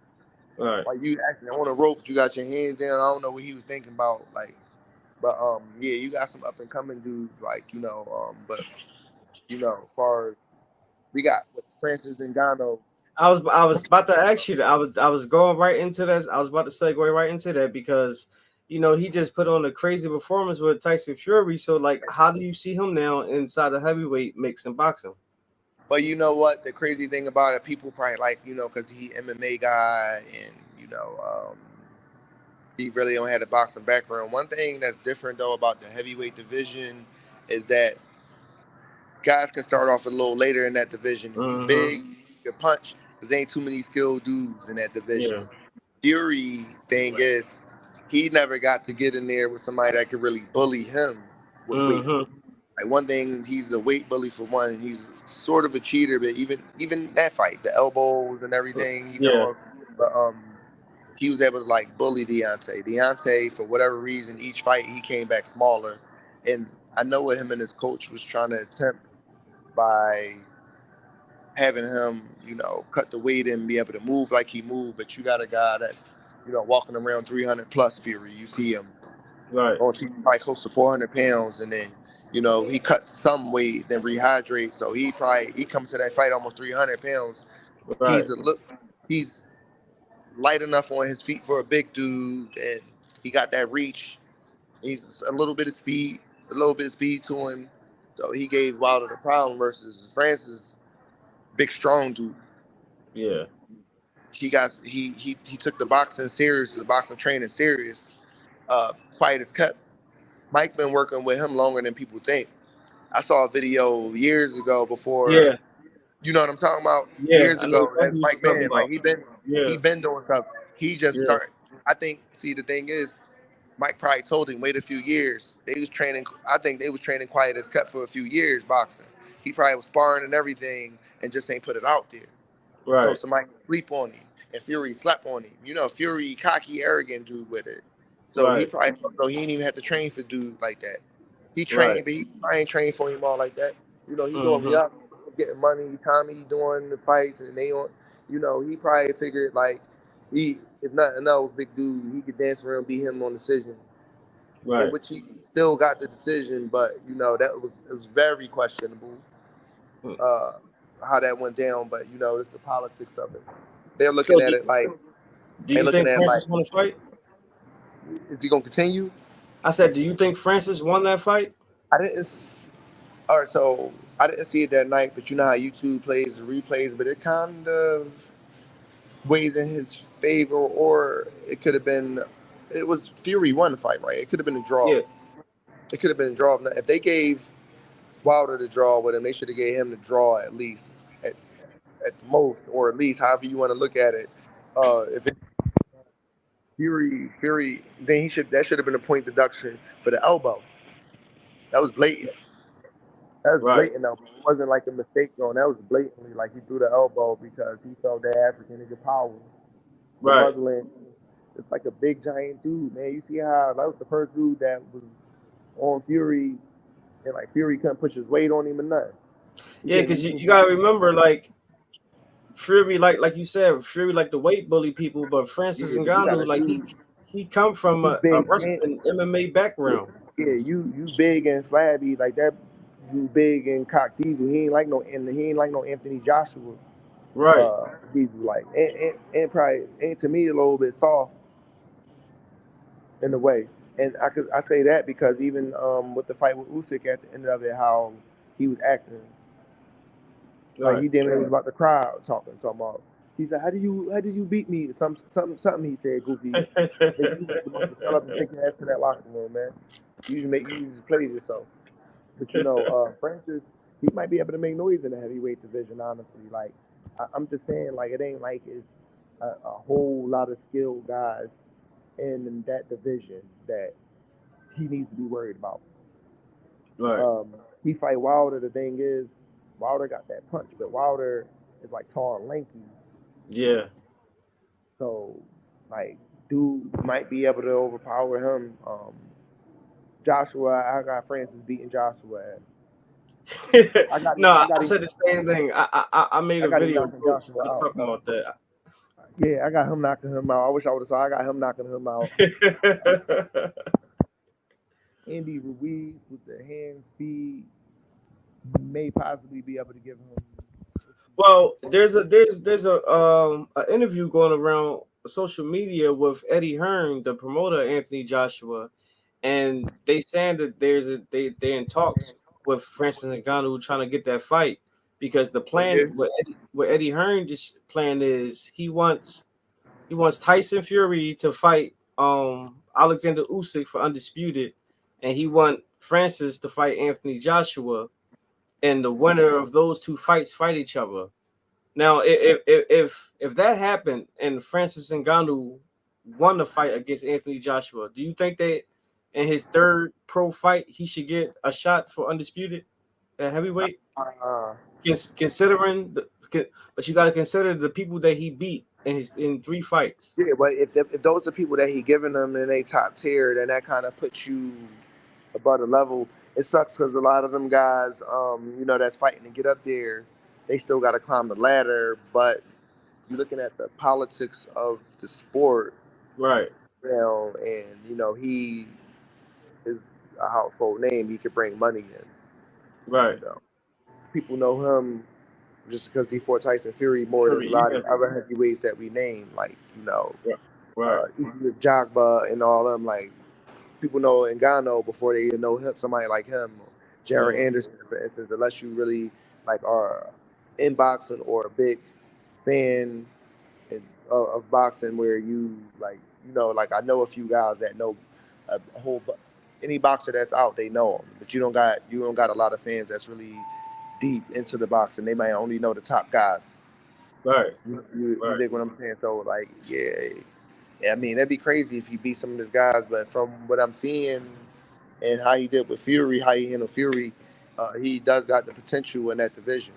Right. Like you actually on the ropes, you got your hands down. I don't know what he was thinking about. Like, but yeah, you got some up and coming dudes. Like but as far as we got with Francis Ngannou. I was about to ask you that. I was going right into this. I was about to segue right into that because he just put on a crazy performance with Tyson Fury. So like, how do you see him now inside the heavyweight mix in boxing? But you know what? The crazy thing about it, people probably like because he MMA guy and he really don't have a boxing background. One thing that's different though about the heavyweight division is that guys can start off a little later in that division. If you big, Mm-hmm. you can punch. Cause ain't too many skilled dudes in that Yeah. division. Fury thing is he never got to get in there with somebody that could really bully him with weight. Mm-hmm. Like one thing, he's a weight bully for one, and he's sort of a cheater. But even that fight, the elbows and everything he Yeah. throw, but he was able to like bully Deontay. Deontay, for whatever reason, each fight he came back smaller, and I know what him and his coach was trying to attempt by having him, cut the weight and be able to move like he moved. But you got a guy that's, walking around 300 plus Fury. You see him Right. on TV probably close to 400 pounds, and then, he cuts some weight, then rehydrates. So he comes to that fight almost 300 pounds. Right. He's light enough on his feet for a big dude, and he got that reach. He's a little bit of speed to him. So he gave Wilder the problem versus Francis, big strong dude. Yeah. He took the boxing serious, the boxing training serious. Quiet as kept. Mike been working with him longer than people think. I saw a video years ago before. Yeah. You know what I'm talking about? Yeah. Years I know ago, that exactly what Mike you're talking Man, like about. he Yeah. been doing stuff. He just Yeah. started. I think. See, the thing is, Mike probably told him wait a few years. They was training. I think they was training quiet as cut for a few years boxing. He probably was sparring and everything, and just ain't put it out there. So Right. somebody sleep on him, and Fury slept on him. Fury cocky, arrogant dude with it. So he Right. probably he didn't even have to train for dude like that. He Right. trained, but he probably ain't trained for him all like that. He doing Mm-hmm. reality, getting money. Tommy doing the fights, and they on. He probably figured like if nothing else, big dude, he could dance around, beat him on decision, in Right. which he still got the decision, but it was very questionable Mm. uh, how that went down. But it's the politics of it. They're So looking at it like do they're you looking think at it like, Francis won the fight? is he gonna continue? I said, do you think Francis won that fight? I didn't. All right, so I didn't see it that night, but you know how YouTube plays the replays, but it kind of weighs in his favor, or it could have been. It was Fury won the fight, right? It could have been a draw. Yeah. It could have been a draw. If they gave Wilder the draw with him, they should have gave him the draw at least, at, at the most, or at least however you want to look at it. If it Fury, then that should have been a point deduction for the elbow. That was blatant. That was Right. blatant elbow. It wasn't like a mistake zone. That was blatantly like he threw the elbow because he felt that African nigga power. The Right. muzzling. It's like a big giant dude, man. You see how that was the first dude that was on Fury, and like Fury couldn't push his weight on him or nothing. Yeah, because you gotta remember, like Fury, like you said, Fury like the weight bully people, but Francis Yeah, you got Ngannou, a like dude. he come from You a big man. wrestling MMA background. Yeah, you big and flabby like that. You big and cock diesel. He ain't like no Anthony Joshua. Right. Diesel like and probably and to me a little bit soft in a way. And I say that because even with the fight with Usyk at the end of it, how he was acting like Right. he didn't was about the crowd talking about. He said, how do you beat me?" Something he said goofy. Then you supposed to shut up and take your ass to that locker room, man. You just play yourself. But Francis, he might be able to make noise in the heavyweight division. Honestly, like I'm just saying, like it ain't like it's a whole lot of skilled guys in that division that he needs to be worried about. Right. He fight Wilder. The thing is, Wilder got that punch, but Wilder is like tall and lanky, Yeah. so like dude might be able to overpower him. Joshua, I got Francis beating Joshua. No, I got I him. said the same thing. I made I a got him video knocking Joshua out. talking about that. Yeah, I got him knocking him out. I wish I would have saw. I got him knocking him out. Andy Ruiz with the hand speed may possibly be able to give him. Well, there's a interview going around social media with Eddie Hearn, the promoter of Anthony Joshua, and they saying that they in talks with Francis Ngannou trying to get that fight because the Oh plan yeah. what Eddie Hearn's plan is he wants Tyson Fury to fight Alexander Usyk for undisputed, and he want Francis to fight Anthony Joshua, and the winner of those two fights fight each other. Now, if that happened and Francis Ngannou won the fight against Anthony Joshua, do you think that in his third pro fight he should get a shot for undisputed at heavyweight? Uh, Considering but you got to consider the people that he beat in three fights. yeah, but if those are people that he giving them in a top tier, then that kind of puts you above the level. It sucks because a lot of them guys, that's fighting to get up there, they still got to climb the ladder. But you're looking at the politics of the sport, Right, and he is a household name. He could bring money in. right. You know, people know him just because he fought Tyson Fury more than a lot Yeah, of other heavyweights that we name, like right, Jagba and all them. Like people know Ngannou before they know him. Somebody like him, or Jaron yeah, Anderson, for instance. Unless you really like are in boxing or a big fan of boxing, where you like I know a few guys that know a whole. Any boxer that's out, they know him, but you don't got a lot of fans that's really deep into the boxing. They might only know the top guys. right, You right, dig what I'm saying? So like, yeah, I mean that'd be crazy if he beat some of these guys. But from what I'm seeing and how he did with Fury, how he handled Fury, he does got the potential in that division.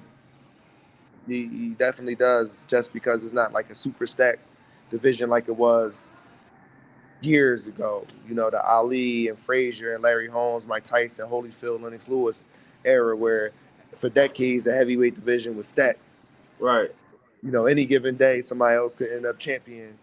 He definitely does. Just because it's not like a super stacked division like it was years ago. The Ali and Frazier and Larry Holmes, Mike Tyson, Holyfield, Lennox Lewis era, where for decades the heavyweight division was stacked. right. Any given day, somebody else could end up champion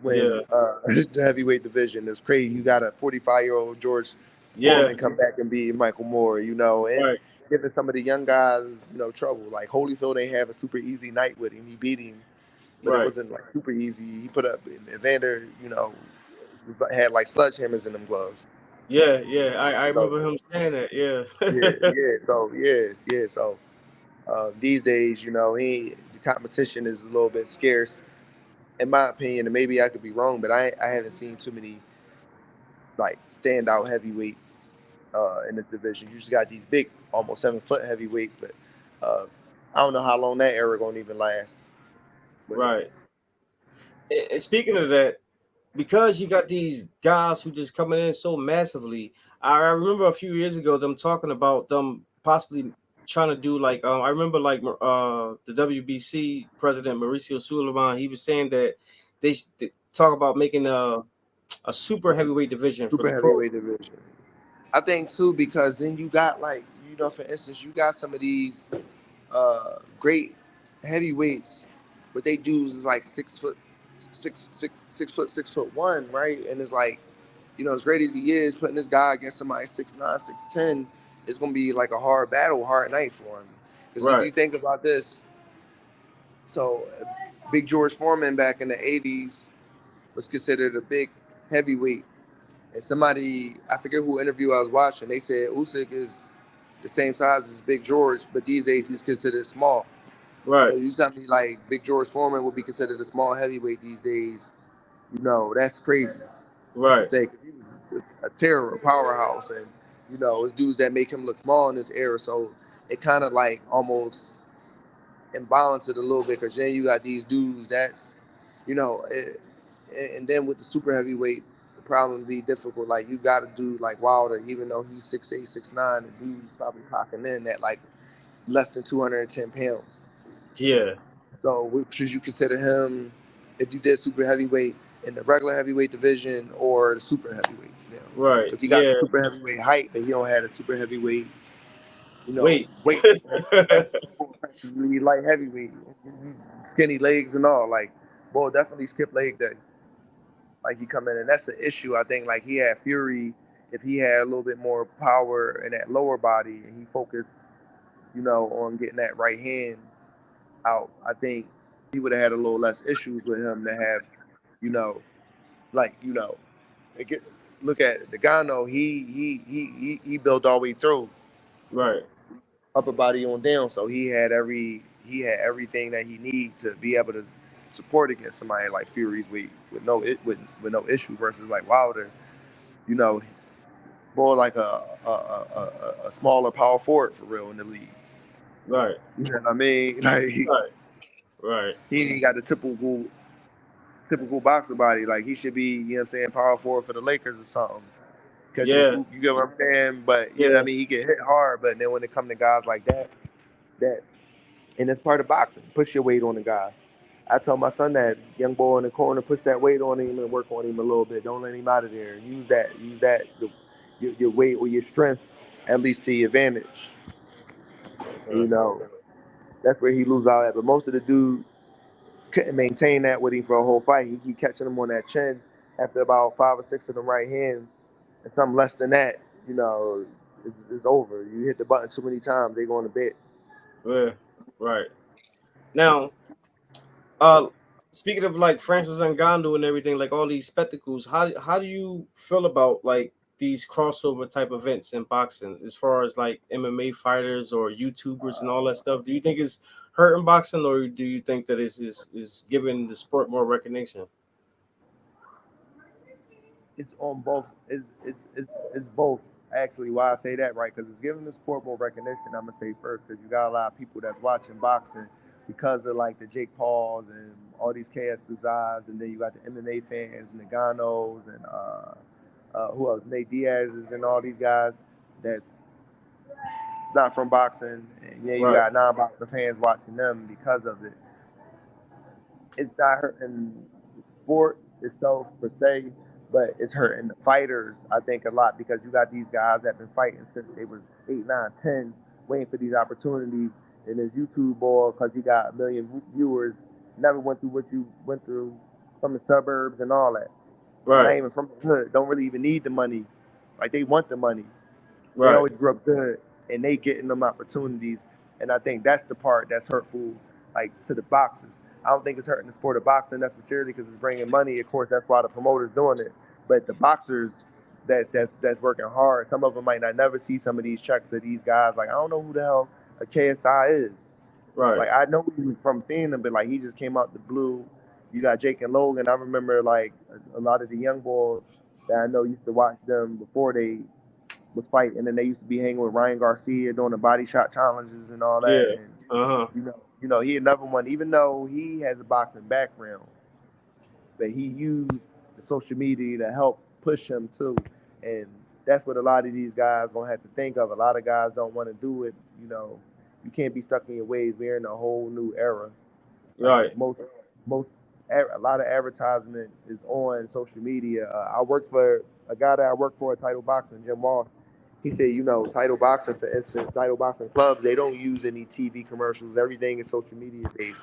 Yeah, when the heavyweight division is crazy. You got a 45-year-old George yeah, Foreman come back and beat Michael Moore, and right, giving some of the young guys, trouble. Like Holyfield ain't have a super easy night with him. He beat him, but it right. wasn't like super easy. He put up Evander, had like sledgehammers in them gloves. Yeah, yeah. I So remember him saying that. yeah, Yeah. yeah. So yeah. So these days, the competition is a little bit scarce in my opinion, and maybe I could be wrong, but I haven't seen too many like standout heavyweights in this division. You just got these big, almost 7 foot heavyweights, but uh, I don't know how long that era gonna even last. But Right. And speaking of that, because you got these guys who just coming in so massively, I remember a few years ago them talking about them possibly trying to do like I remember like the WBC president Mauricio Suleiman, he was saying that they talk about making a super heavyweight division for super the pro. heavyweight division, I think too, because then you got like for instance, you got some of these great heavyweights, but they dudes is like 6 foot, 6 foot, 6'1", right? And it's like, as great as he is, putting this guy against somebody 6'9", 6'10", is gonna be like a hard battle, hard night for him. Because if Right, you think about this, so Big George Foreman back in the '80s was considered a big heavyweight, and somebody I forget who interview I was watching, they said Usyk is the same size as Big George, but these days he's considered small. So right, you tell me like Big George Foreman would be considered a small heavyweight these days. That's crazy to right. say, 'cause he was a terror, a powerhouse, and it's dudes that make him look small in this era. So it kind of like almost imbalance it a little bit, because then you got these dudes that's, and then with the super heavyweight, the problem would be difficult. Like you got to do like Wilder, even though he's 6'8", 6'9", the dude's probably clocking in at like less than 210 pounds. Yeah, So should you consider him if you did super heavyweight in the regular heavyweight division or the super heavyweights now? right. Because he got the Yeah, super heavyweight height, but he don't have a super heavyweight Wait. weight. Practically light heavyweight, skinny legs and all. Like, boy, definitely skip leg day. Like he come in, and that's the issue. I think like he had Fury. If he had a little bit more power in that lower body, and he focused, on getting that right hand out, I think he would have had a little less issues with him to have, you know, like get, look at the Ngannou. He built all the way through Right. upper body on down, so he had everything that he need to be able to support against somebody like Fury's weight with no issue versus like Wilder, you know, more like a smaller power forward for real in the league. Right. You know what I mean? Like Right. Right. he ain't got the typical boxer body. Like he should be, power forward for the Lakers or something. Catch and Yeah. hoop, you get what I'm saying? But you know what Yeah. I mean? He get hit hard, but then when it come to guys like that and it's part of boxing. Push your weight on the guy. I tell my son that young boy in the corner, push that weight on him and work on him a little bit. Don't let him out of there. Use that your weight or your strength at least to your advantage. And, that's where he lose out at. But most of the dudes couldn't maintain that with him for a whole fight. He keep catching him on that chin after about 5 or 6 of them right hands, and something less than that, it's over. You hit the button too many times, they going to bed. Yeah. Right. Now, uh, speaking of like Francis Ngannou and everything, like all these spectacles, how do you feel about like these crossover type events in boxing, as far as like MMA fighters or YouTubers and all that stuff? Do you think it's hurting boxing, or do you think that is giving the sport more recognition? It's on both. It's both. Actually, why I say that, right? Because it's giving the sport more recognition. I'm gonna say first because you got a lot of people that's watching boxing because of like the Jake Pauls and all these KSIs, and then you got the MMA fans and the Ganos and who else? Nate Diaz's and all these guys that's not from boxing. And yeah, you Right. got non-boxing fans watching them because of it. It's not hurting the sport itself per se, but it's hurting the fighters, I think, a lot because you got these guys that have been fighting since they was 8, 9, 10, waiting for these opportunities. And this YouTube boy, because you got a million viewers, never went through what you went through from the suburbs and all that. Not Right. even from the hood. Don't really even need the money. Like they want the money. They Right. always grew up good, and they getting them opportunities. And I think that's the part that's hurtful, like to the boxers. I don't think it's hurting the sport of boxing necessarily because it's bringing money. Of course, that's why the promoters doing it. But the boxers that's working hard. Some of them might not never see some of these checks of these guys. Like I don't know who the hell a KSI is. Right. Like I know him from seeing him, but like he just came out the blue. You got Jake and Logan. I remember like a lot of the young boys that I know used to watch them before they was fighting, and then they used to be hanging with Ryan Garcia doing the body shot challenges and all that. Yeah. And Uh-huh. he another one. Even though he has a boxing background, but he used the social media to help push him too. And that's what a lot of these guys gonna have to think of. A lot of guys don't want to do it. You can't be stuck in your ways. We're in a whole new era. Like Right. most a lot of advertisement is on social media. I worked for a guy that I worked for at Title Boxing, Jim Wall. He said, Title Boxing, for instance, Title Boxing clubs, they don't use any TV commercials. Everything is social media based.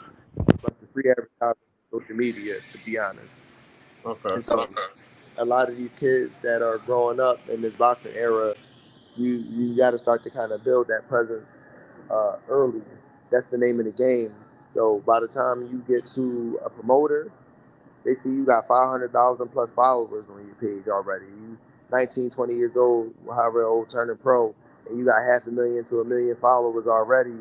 But the free advertising social media, to be honest. Okay. And so a lot of these kids that are growing up in this boxing era, you got to start to kind of build that presence early. That's the name of the game. So by the time you get to a promoter, they see you got 500,000 plus followers on your page already. You 19, 20 years old, however old, turning pro, and you got 500,000 to 1 million followers already.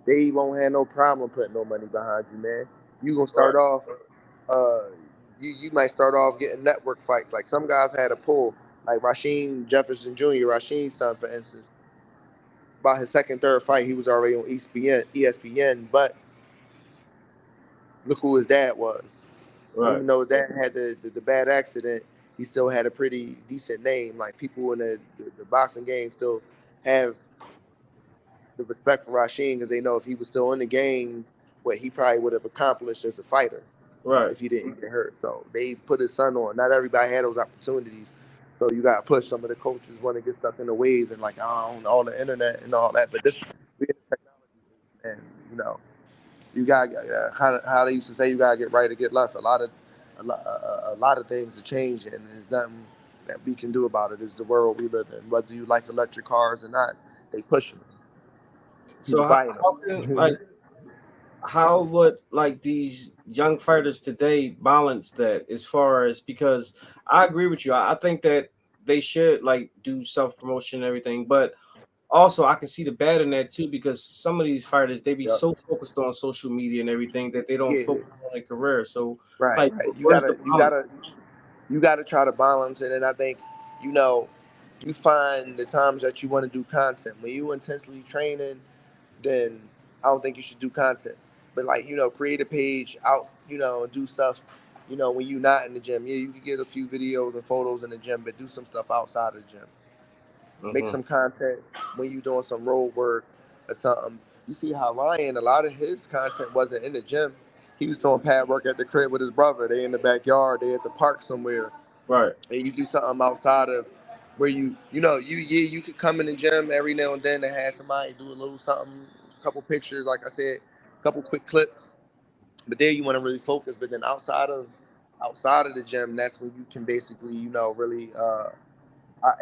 They won't have no problem putting no money behind you, man. You gonna start Right. off. Uh, you might start off getting network fights. Like some guys had a pull, like Rasheem Jefferson Jr., Rasheem's son, for instance. About his second, third fight, he was already on ESPN. ESPN, but look who his dad was. Right. Even though his dad had the bad accident, he still had a pretty decent name. Like people in the boxing game still have the respect for Rasheem because they know if he was still in the game, what he probably would have accomplished as a fighter Right. if he didn't get hurt. So they put his son on. Not everybody had those opportunities. So you got to push. Some of the coaches want to get stuck in the ways and like all the internet and all that. But And you got how they used to say, you gotta get right or get left. A lot of things are changing, and there's nothing that we can do about it. It's the world we live in. Whether you like electric cars or not, they push them. So People buying how can like them. how would like these young fighters today balance that as far as because I agree with you. I think that they should like do self promotion and everything, but also I can see the bad in that too because some of these fighters they be Yep. so focused on social media and everything that they don't Yeah. focus on their career. So Right. like Right. where's the balance? You gotta try to balance it. And I think you know you find the times that you want to do content. When you intensely training, then I don't think you should do content. But like, create a page out, and do stuff, when you're not in the gym. Yeah, you can get a few videos and photos in the gym, but do some stuff outside of the gym. Make Hmm. some content when you're doing some road work or something. You see how Ryan, a lot of his content wasn't in the gym. He was doing pad work at the crib with his brother. They in the backyard, they at the park somewhere. Right. And you do something outside of where you could come in the gym every now and then and have somebody do a little something, a couple pictures, like I said, a couple quick clips. But there you want to really focus. But then outside of the gym, that's when you can basically, really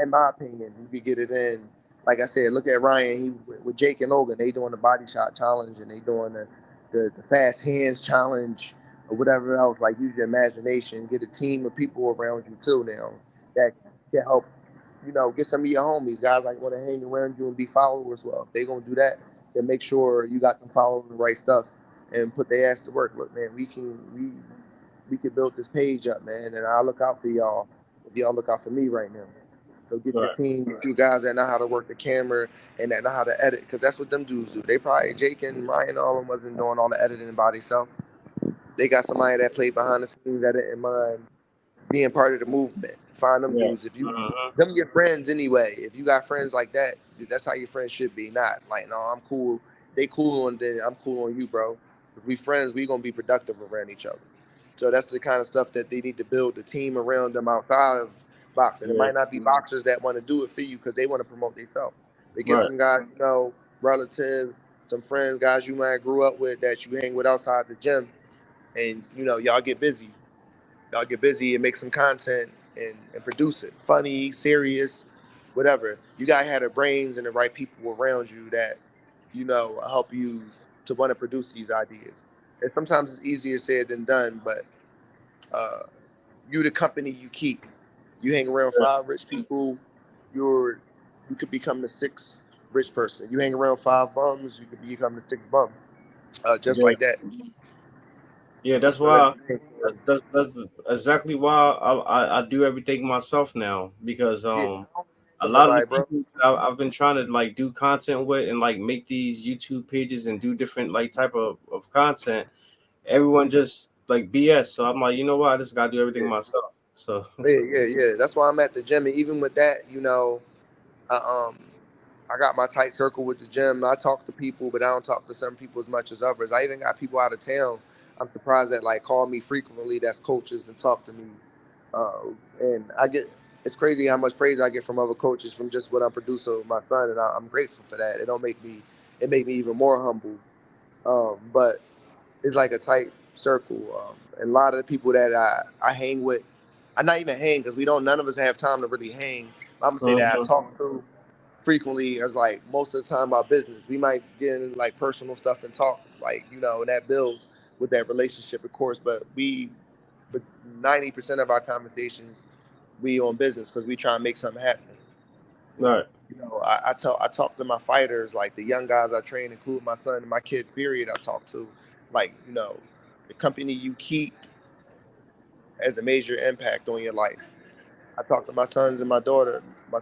in my opinion, you could get it in. Like I said, look at Ryan. He with Jake and Logan. They doing the body shot challenge, and they doing the fast hands challenge, or whatever else. Like, use your imagination. Get a team of people around you too now that can help. Get some of your homies, guys like want to hang around you and be followers. Well, if they gonna do that, then make sure you got them following the right stuff and put their ass to work. Look, man, we can build this page up, man, and I'll look out for y'all if y'all look out for me right now. So get your Right. team, get you guys that know how to work the camera and that know how to edit, because that's what them dudes do. They probably, Jake and Ryan, all of them wasn't doing all the editing by themselves. They got somebody that played behind the scenes that didn't mind being part of the movement. Find them Yeah. dudes. If you Hmm. them your friends anyway. If you got friends like that, that's how your friends should be. Not like, no, I'm cool. They cool on then I'm cool on you, bro. If we friends, we gonna be productive around each other. So that's the kind of stuff that they need to build the team around them outside of boxing. It Yeah. might not be boxers that want to do it for you because they want to promote themselves. They get Right. some guys, relatives, some friends, guys you might grew up with that you hang with outside the gym, and y'all get busy and make some content and produce it. Funny, serious, whatever. You gotta have the brains and the right people around you that, help you to want to produce these ideas. And sometimes it's easier said than done, but uh, you the company you keep. You hang around Yeah. five rich people, you're you could become the sixth rich person. You hang around five bums, you could become the sixth bum. Just Yeah. like that. Yeah, that's So that's why that's exactly why I do everything myself now because yeah, a lot of the nobody, bro. people I've been trying to like do content with and like make these YouTube pages and do different like type of content, everyone just like BS. So I'm like, you know what, I just gotta do everything Yeah. myself. So Yeah. That's why I'm at the gym. And even with that, I, I got my tight circle with the gym. I talk to people, but I don't talk to some people as much as others. I even got people out of town. I'm surprised that like call me frequently. That's coaches and talk to me. And it's crazy how much praise I get from other coaches from just what I'm producing with my son, and I'm grateful for that. It make me even more humble. But it's like a tight circle. And a lot of the people that I hang with, I not even hang because we don't. None of us have time to really hang. I'm gonna say that I mhm. talk to frequently as like most of the time about business. We might get into like personal stuff and talk like and that builds with that relationship, of course. But 90% of our conversations we on business because we try and make something happen. Right, I talk to my fighters, like the young guys I train, including my son and my kids. Period. I talk to, like the company you keep has a major impact on your life. I talk to my sons and my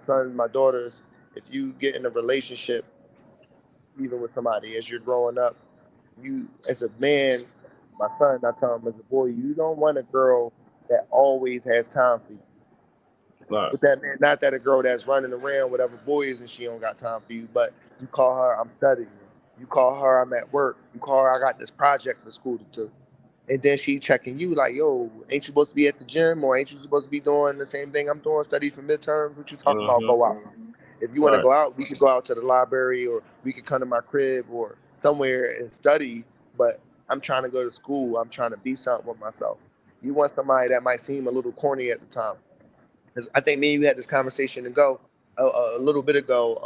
sons and my daughters. If you get in a relationship, even with somebody as you're growing up, you as a man, my son, I tell him as a boy, you don't want a girl that always has time for you. right, With that man, not that a girl that's running around with other boys and she don't got time for you, but you call her, I'm studying. You call her, I'm at work. You call her, I got this project for school to do. And then she checking you like, yo, ain't you supposed to be at the gym or ain't you supposed to be doing the same thing I'm doing, study for midterms? What you talking about? hmm, Go out. If you want to right, go out, we could go out to the library or we could come to my crib or somewhere and study, but I'm trying to go to school. I'm trying to be something with myself. You want somebody that might seem a little corny at the time. 'Cause I think me and you had this conversation a little bit ago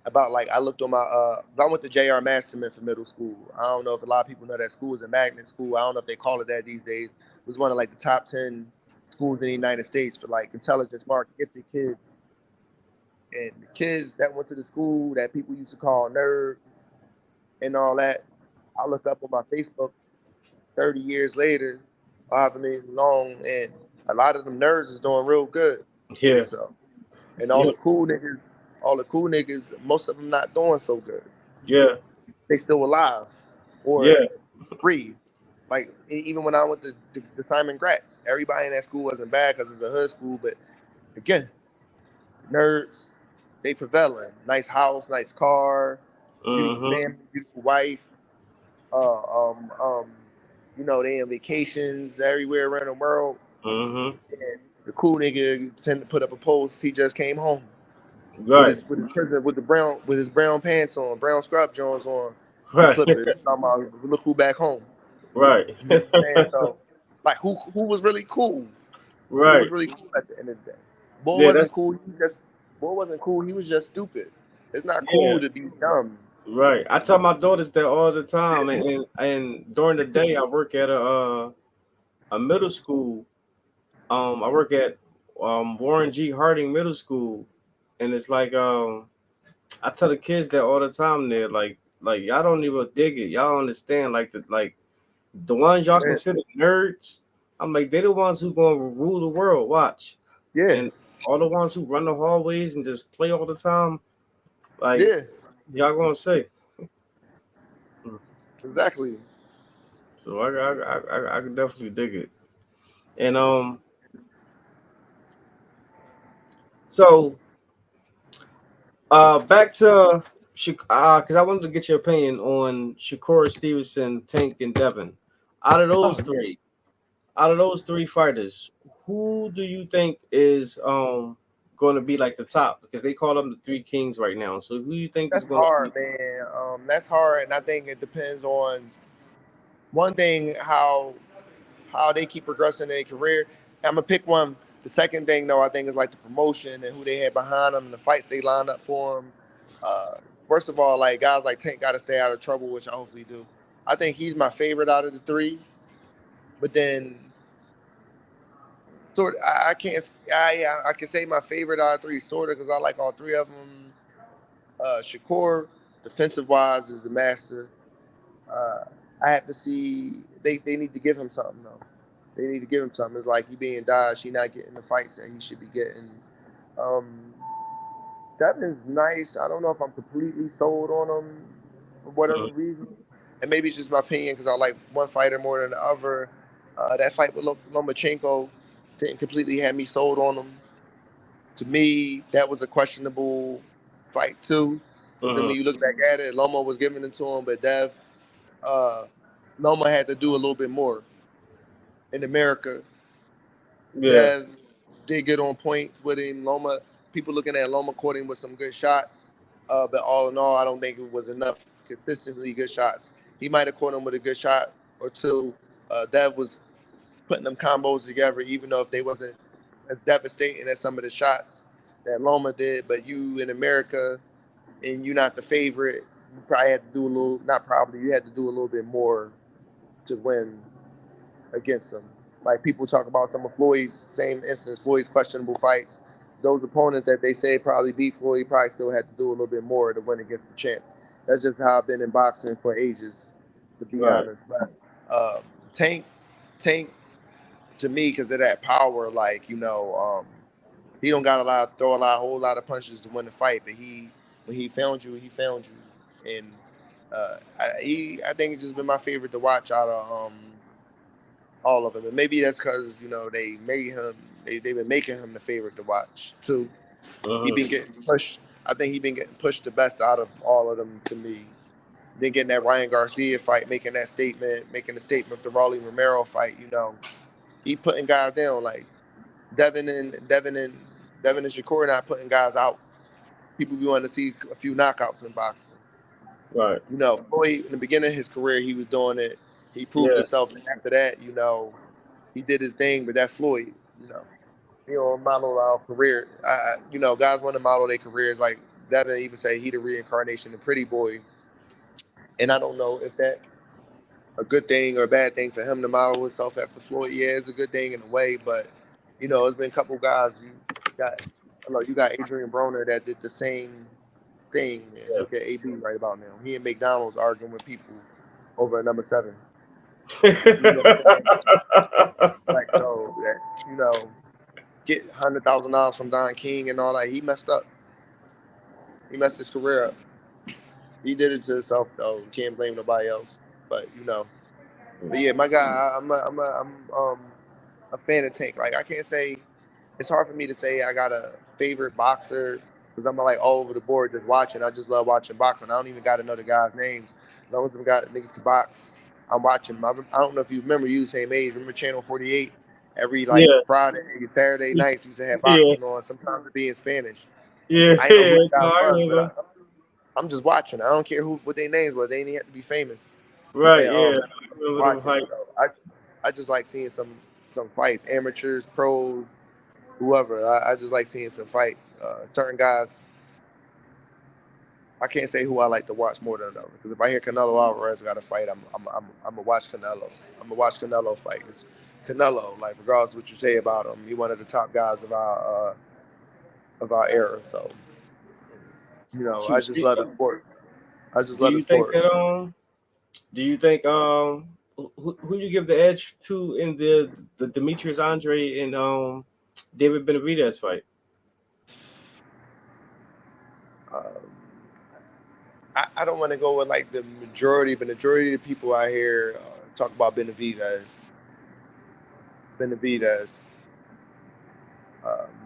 about like I looked on my 'cause I went to J.R. Masterman for middle school. I don't know if a lot of people know that school is a magnet school. I don't know if they call it that these days. It was one of like the top 10 schools in the United States for like intelligent, smart, gifted kids. And the kids that went to the school that people used to call nerds and all that, I look up on my Facebook 30 years later, however many long, and a lot of them nerds is doing real good for Yeah. themselves. And Yeah. all the cool niggas, most of them not doing so good. Yeah. They still alive or Yeah. free. Like even when I went to Simon Gratz, everybody in that school wasn't bad because it's a hood school, but again, nerds, they prevailing. Nice house, nice car, beautiful Mm-hmm. family, beautiful wife. Uh, um, um, they on vacations everywhere around the world. Mm-hmm. And the cool nigga tend to put up a post. He just came home Right. with his prison with his brown pants on, brown scrub joints on, the Right. Clippers. Talking about look who back home. Right. You know what I'm saying? So like who was really cool? Who was Right. really cool at the end of the day? Boy Yeah, wasn't that's cool. Boy wasn't cool. He was just stupid. It's not yeah, cool to be dumb. right. I tell my daughters that all the time, and during the day I work at a middle school. I work at Warren G. Harding Middle School, and it's like I tell the kids that all the time. There, like y'all don't even dig it. Y'all don't understand the ones y'all Yeah, consider nerds. I'm like they're the ones who gonna rule the world. Watch, yeah, and all the ones who run the hallways and just play all the time. Like yeah, y'all gonna say. exactly. So I can definitely dig it. And so back to because I wanted to get your opinion on Shakur, Stevenson, Tank, and Devin. Out of those Oh, three, out of those three fighters, who do you think is going to be like the top? Because they call them the three kings right now. So who do you think is that's going to hard, be? man. That's hard, and I think it depends on one thing how they keep progressing in their career. I'm gonna pick one. The second thing, though, I think is like the promotion and who they had behind them and the fights they lined up for them. Uh, First of all, like guys like Tank got to stay out of trouble, which I hopefully do. I think he's my favorite out of the three. But then, sort of, I can't. I can say my favorite out of three, sort of, because I like all three of them. Shakur, defensive wise, is a master. Uh, I have to see. They need to give him something though. They need to give him something. It's like he being dodged. He not getting the fights that he should be getting. Um, Devin's nice. I don't know if I'm completely sold on him for whatever Mhm. reason, and maybe it's just my opinion because I like one fighter more than the other. That fight with Lomachenko didn't completely have me sold on him. To me, that was a questionable fight too. But then Mhm. when you look back at it, Loma was giving it to him, but uh, Loma had to do a little bit more in America. Yeah. Dev did get on points with him. Loma, people looking at Loma caught him with some good shots, but all in all, I don't think it was enough consistently good shots. He might have caught him with a good shot or two. Dev was putting them combos together, even though if they wasn't as devastating as some of the shots that Loma did. But you in America and you're not the favorite, you probably had to do a little. Not probably, you had to do a little bit more to win against him. Like people talk about some of Floyd's same instance, Floyd's questionable fights. Those opponents that they say probably beat Floyd, he probably still had to do a little bit more to win against the champ. That's just how I've been in boxing for ages, to be Right. honest. But Tank, Tank, to me, because of that power, like he don't got throw a whole lot of punches to win the fight. But when he found you, he found you, and I think it's just been my favorite to watch out of all of them. And maybe that's because they made him. They've been making him the favorite to watch too. He Mhm. been getting pushed. I think he been getting pushed the best out of all of them to me. Then getting that Ryan Garcia fight, making that statement, making the statement of the Rolly Romero fight. He putting guys down like Devin and Shakur not putting guys out. People be wanting to see a few knockouts in boxing. Right. You know, Floyd in the beginning of his career, he was doing it. He proved Yeah. himself, and after that, you know, he did his thing. But that's Floyd. You know, he don't model our career. You know, guys want to model their careers. Like Devin even say he the reincarnation of Pretty Boy, and I don't know if that a good thing or a bad thing for him to model himself after Floyd. Yeah, it's a good thing in a way, but you know, it's been a couple guys. You got, you got Adrian Broner that did the same thing. And look at AB right about now. He and McDonald's arguing with people over a number 7. You know what I'm saying? Like so that get $100,000 from Don King and all that. He messed up. He messed his career up. He did it to himself though. Can't blame nobody else. But but yeah, my guy, I'm a fan of Tank. Like I can't say it's hard for me to say I got a favorite boxer because I'm like all over the board just watching. I just love watching boxing. I don't even got to know the guys' names. As long as them got niggas can box, I'm watching. I don't know if you remember, you the same age. Remember Channel 48? Every like Yeah. Friday, Saturday nights used to have Yeah. boxing on. Sometimes it'd be in Spanish. Yeah. I ain't know who Yeah. the No, guy I was, but remember. I'm just watching. I don't care what their names was. They didn't have to be famous. Right. And Yeah. I remember them watching. fight. So I just like seeing some fights, amateurs, pros, whoever. I just like seeing some fights. Certain guys, I can't say who I like to watch more than another. Because if I hear Canelo Alvarez got a fight, I'm gonna watch Canelo. I'm gonna watch Canelo fight. It's Canelo, like regardless of what you say about him, he's one of the top guys of our era. So I just love the sport. I just Do love the you think sport. that do you think who you give the edge to in the Demetrius Andre and David Benavidez fight? Um, I don't want to go with like the majority, but the majority of the people I hear talk about Benavidez. Benavidez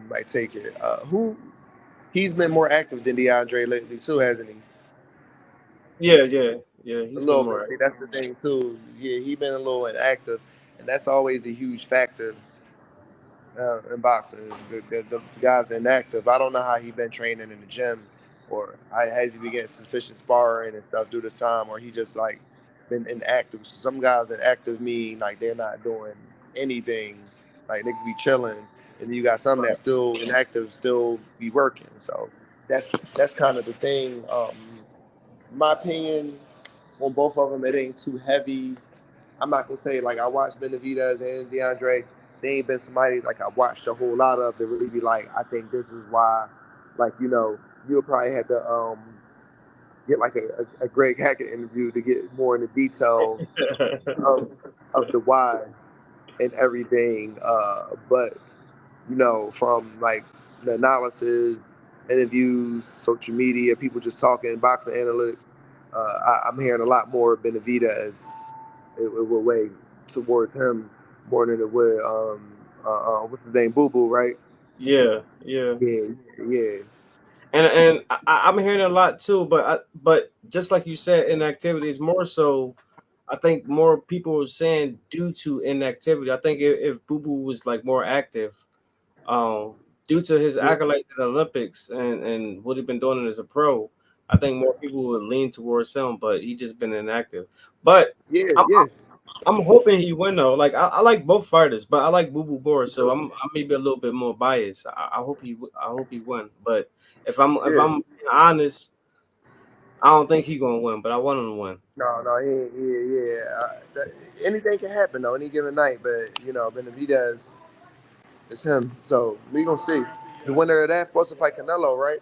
might take it. Who He's been more active than DeAndre lately too, hasn't he? Yeah, yeah, yeah. A He's been little bit. more. See, that's the thing too. Yeah, he been a little inactive, and that's always a huge factor in boxing. The guy's inactive. I don't know how he been training in the gym, or has he been getting sufficient sparring and stuff through this time, or he just like been inactive. Some guys inactive mean like they're not doing anything, like niggas be chilling, and you got some that Right. still inactive, still be working. So that's kind of the thing. My opinion on both of them, it ain't too heavy. I'm not gonna say like I watched Benavidez and DeAndre. They ain't been somebody like I watched a whole lot of to really be like, I think this is why. Like you'll probably have to get like a Greg Hackett interview to get more into detail of of the why and everything. But from like the analysis, interviews, social media, people just talking, boxing analytics. I'm hearing a lot more Benavidez. It will weigh towards him more than it would what's his name, Boo Boo, right? Yeah, yeah. Yeah, yeah, And I'm hearing a lot too, but just like you said, inactivity is more so. I think more people are saying due to inactivity. I think if Boo Boo was like more active, um, due to his yeah, accolades at the Olympics and what he's been doing as a pro, I think more people would lean towards him. But he just been inactive. But yeah, I'm yeah. I'm hoping he win though. Like I like both fighters, but I like Boo Boo more, Me so too. I may be a little bit more biased. I hope he win. But if Yeah. I'm being honest, I don't think he gonna win. But I want him to win. No, no, yeah. Anything can happen though, any given night. But Benavidez, it's him. So we gonna see. The winner of that supposed to fight Canelo, right?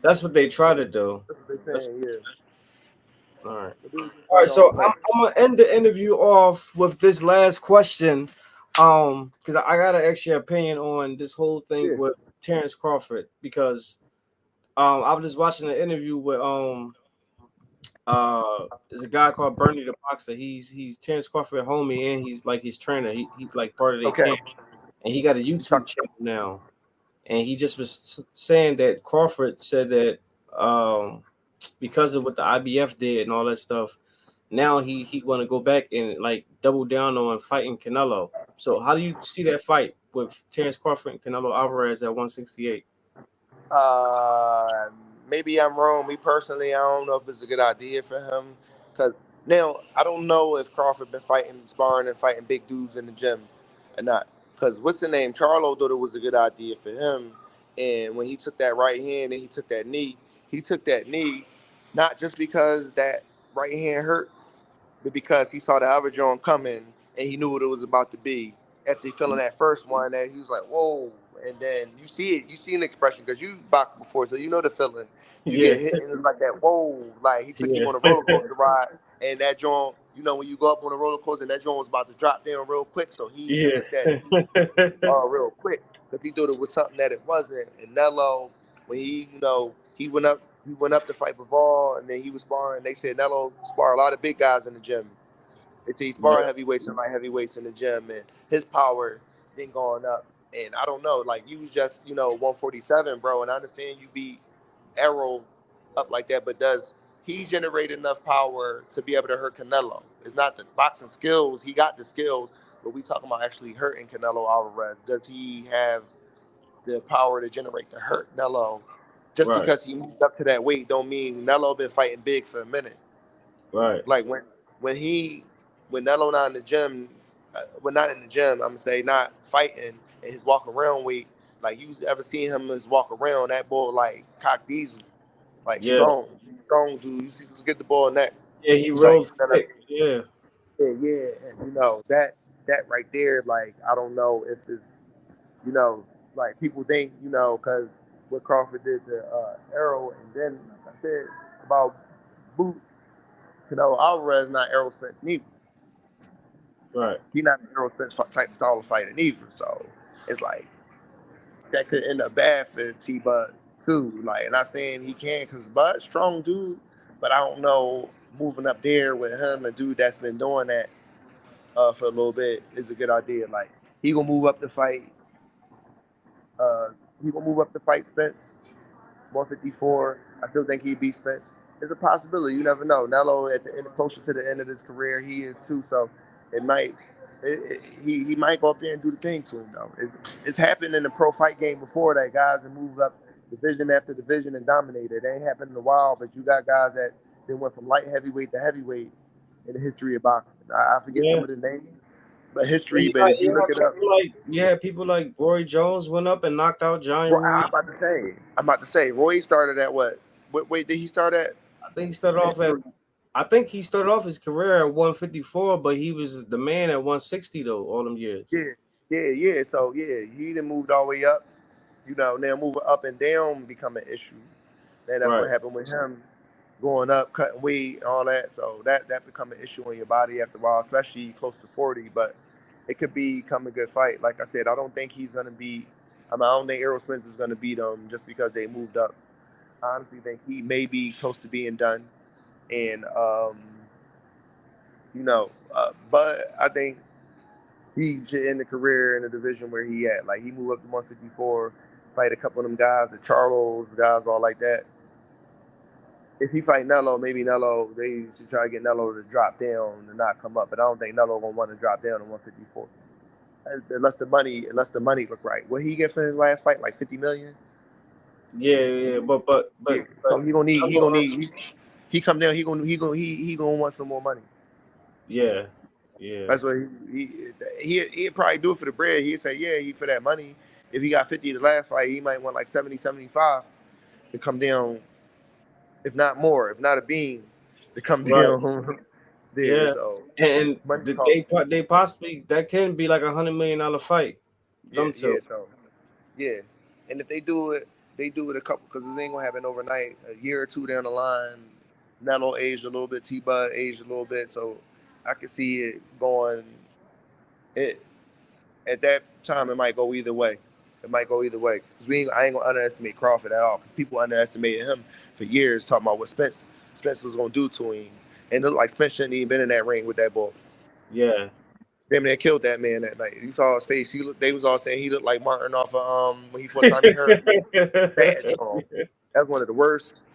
That's what they try to do. That's what they're That's saying. Yeah. all right. The dude just All right, fight so on like. I'm gonna end the interview off with this last question, because I gotta ask your opinion on this whole thing Yeah. with Terence Crawford because I was just watching an interview with there's a guy called Bernie the boxer. He's Terence Crawford homie and he's like his trainer. He's like part of their Okay. camp and he got a You talk. YouTube channel now. And he just was saying that Crawford said that because of what the IBF did and all that stuff, now he want to go back and like double down on fighting Canelo. So how do you see that fight with Terence Crawford and Canelo Alvarez at 168? Uh, maybe I'm wrong. Me personally, I don't know if it's a good idea for him. Because now, I don't know if Crawford been fighting, sparring, and fighting big dudes in the gym or not. Because what's the name? Charlo thought it was a good idea for him. And when he took that right hand and he took that knee not just because that right hand hurt, but because he saw the other joint coming and he knew what it was about to be. After he feeling that first one, that he was like, "Whoa!" And then you see an expression because you boxed before, so you know the feeling. You Yeah, get hit and it's like that, "Whoa!" Like he took him yeah, on a roller coaster ride, and that joint, when you go up on a roller coaster and that joint was about to drop down real quick, so he yeah, took that real quick because he thought it was something that it wasn't. And Nello, when he went up to fight Bivol, and then he was sparring. They said Nello sparred a lot of big guys in the gym. They say he sparred right, heavyweights and light heavyweights in the gym, and his power been going up. And I don't know, like you was just 147, bro. And I understand you beat Arrow up like that, but does he generate enough power to be able to hurt Canelo? It's not the boxing skills; he got the skills, but we talking about actually hurting Canelo Alvarez. Does he have the power to generate the hurt Canelo? Just right, because he moved up to that weight, don't mean Canelo been fighting big for a minute. right. Like when he when Nello not in the gym, when not in the gym, I'm gonna say not fighting and his walk around weight. Like you ever seen him his walk around that boy like cock diesel, like Yeah, strong dude. You see, get the ball in that. yeah. He It's like rode thick. Yeah, yeah, and that right there. Like I don't know if it's like people think because what Crawford did to Arrow, and then like I said about Boots. Alvarez not Errol Spence neither. right. He not an Errol Spence type style of fighter neither. So it's like that could end up bad for T Bud too. Like, and not saying he can because Bud's strong dude, but I don't know moving up there with him, a dude that's been doing that for a little bit, is a good idea. Like he gonna move up to fight. Uh, he gonna move up to fight Spence. 154. I still think he'd beat Spence. It's a possibility. You never know. Nello at the end, closer to the end of his career, he is too. So it might, he might go up there and do the thing to him though. It's happened in the pro fight game before that guys have moved up division after division and dominated. It ain't happened in a while, but you got guys that then went from light heavyweight to heavyweight in the history of boxing. I forget Yeah. some of the names, but And history. But if you look it up, people like Roy Jones went up and knocked out Johnny well, Ruiz. I'm about to say, Roy started at what? What weight did he start at? I think he started off at. I think he started off his career at 154, but he was the man at 160 though all them years. Yeah. So yeah, he done moved all the way up. Now moving up and down become an issue. And that's what Right. happened with him going up, cutting weight, and all that. So that become an issue in your body after a while, especially close to 40. But it could become a good fight. Like I said, I don't think he's gonna be. I don't think Errol Spence is gonna beat him just because they moved up. I honestly think he may be close to being done. And but I think he should end the career in the division where he at. Like he moved up to 154, fight a couple of them guys, the Charlos, guys all like that. If he fight Nello, maybe Nello, they should try to get Nello to drop down and not come up. But I don't think Nello gonna want to drop down to 154. Unless the money look right. What he get for his last fight? Like 50 million? Yeah, Yeah. but So he come down, he gonna want some more money. yeah. That's what he'd probably do it for the bread. He'd say, yeah, he for that money. If he got 50 the last fight, he might want like 70, 75 to come down, if not more, if not a bean, to come Right. down there. Yeah. So And money talk. they possibly that can be like $100 million fight. Them Yeah. two. So yeah, and if they do it a couple because this ain't gonna happen overnight. A year or two down the line, Nello aged a little bit, T-Bud aged a little bit, so I can see it going. It at that time it might go either way. It might go either way because I ain't gonna underestimate Crawford at all because people underestimated him for years talking about what Spence was gonna do to him, and it looked like Spence shouldn't even been in that ring with that ball. Yeah. Damn near killed that man that night. You saw his face. They was all saying he looked like Martin off of when he fought Tommy Hearn. Bad John. That's one of the worst.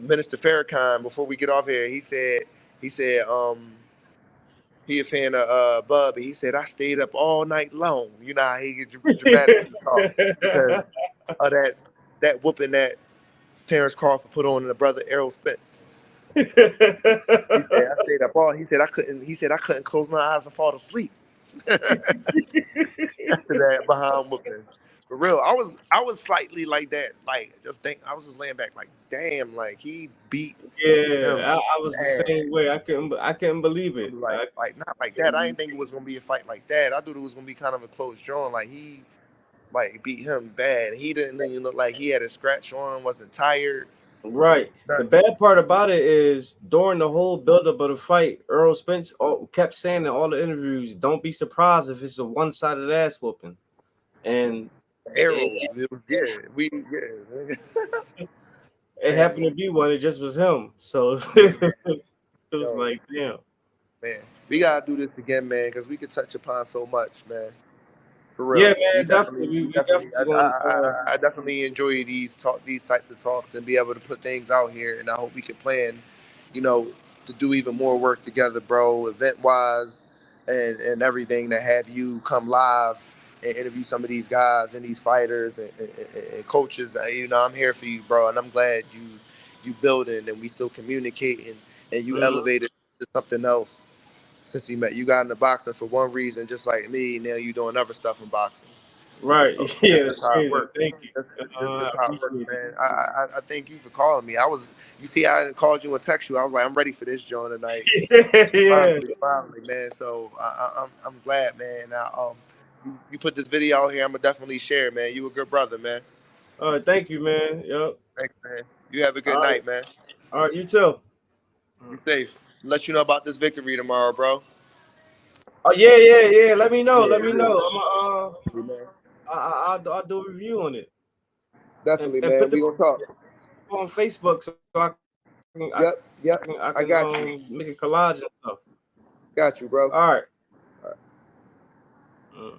Minister Farrakhan, before we get off here, he said he a fan of Bub, and he said I stayed up all night long. You know how he get dramatic with the talk because of that whooping Terence Crawford put on the brother Errol Spence. He said I stayed up all. He said I couldn't. He said I couldn't close my eyes and fall asleep. After that behind whooping. For real, I was slightly like that. Like I was just laying back like, damn, like he beat him I was the bad. same way. I couldn't believe it. I'm like not like that. I didn't think it was gonna be a fight like that. I thought it was gonna be kind of a close draw. Like he like beat him bad. He didn't even look like he had a scratch on, wasn't tired. Right. The Nothing. bad part about it is during the whole buildup of the fight, Earl Spence kept saying in all the interviews, "Don't be surprised if it's a one-sided ass whooping." And Arrow. it, It was, it man, happened to be one. It just was him. So yeah, it was yo, like, damn. man. We gotta do this again, man, because we could touch upon so much, man. For Yeah, real, man, definitely. We definitely gonna. I definitely enjoy these types of talks and be able to put things out here. And I hope we can plan, you know, to do even more work together, bro, event wise, and everything to have you come live and interview some of these guys and these fighters and coaches. You know, I'm here for you, bro, and I'm glad you building and we still communicating and you Mhm. elevated to something else since you got into boxing for one reason, just like me. Now you doing other stuff in boxing. Right. So Yeah, that's that's how it crazy. works. Thank you. That's I how it works, appreciate it. man. I thank you for calling me. You see, I called you and text you. I was like, I'm ready for this joint tonight. Yeah. Finally, man. So I'm glad, man. Now, you put this video out here. I'm gonna definitely share, man. You a good brother, man. All right. Thank you, man. Yep. Thanks, man. You have a All good right. night, man. All right. You too. Be safe. Let you know about this victory tomorrow, bro. Oh yeah. Let me know. Yeah, Let me know. man. I'll do a review on it Definitely, and put man. the We gonna talk. on Facebook so Yep. I can I got you. make a collage and stuff. Got you, bro. All right. All right. Mm.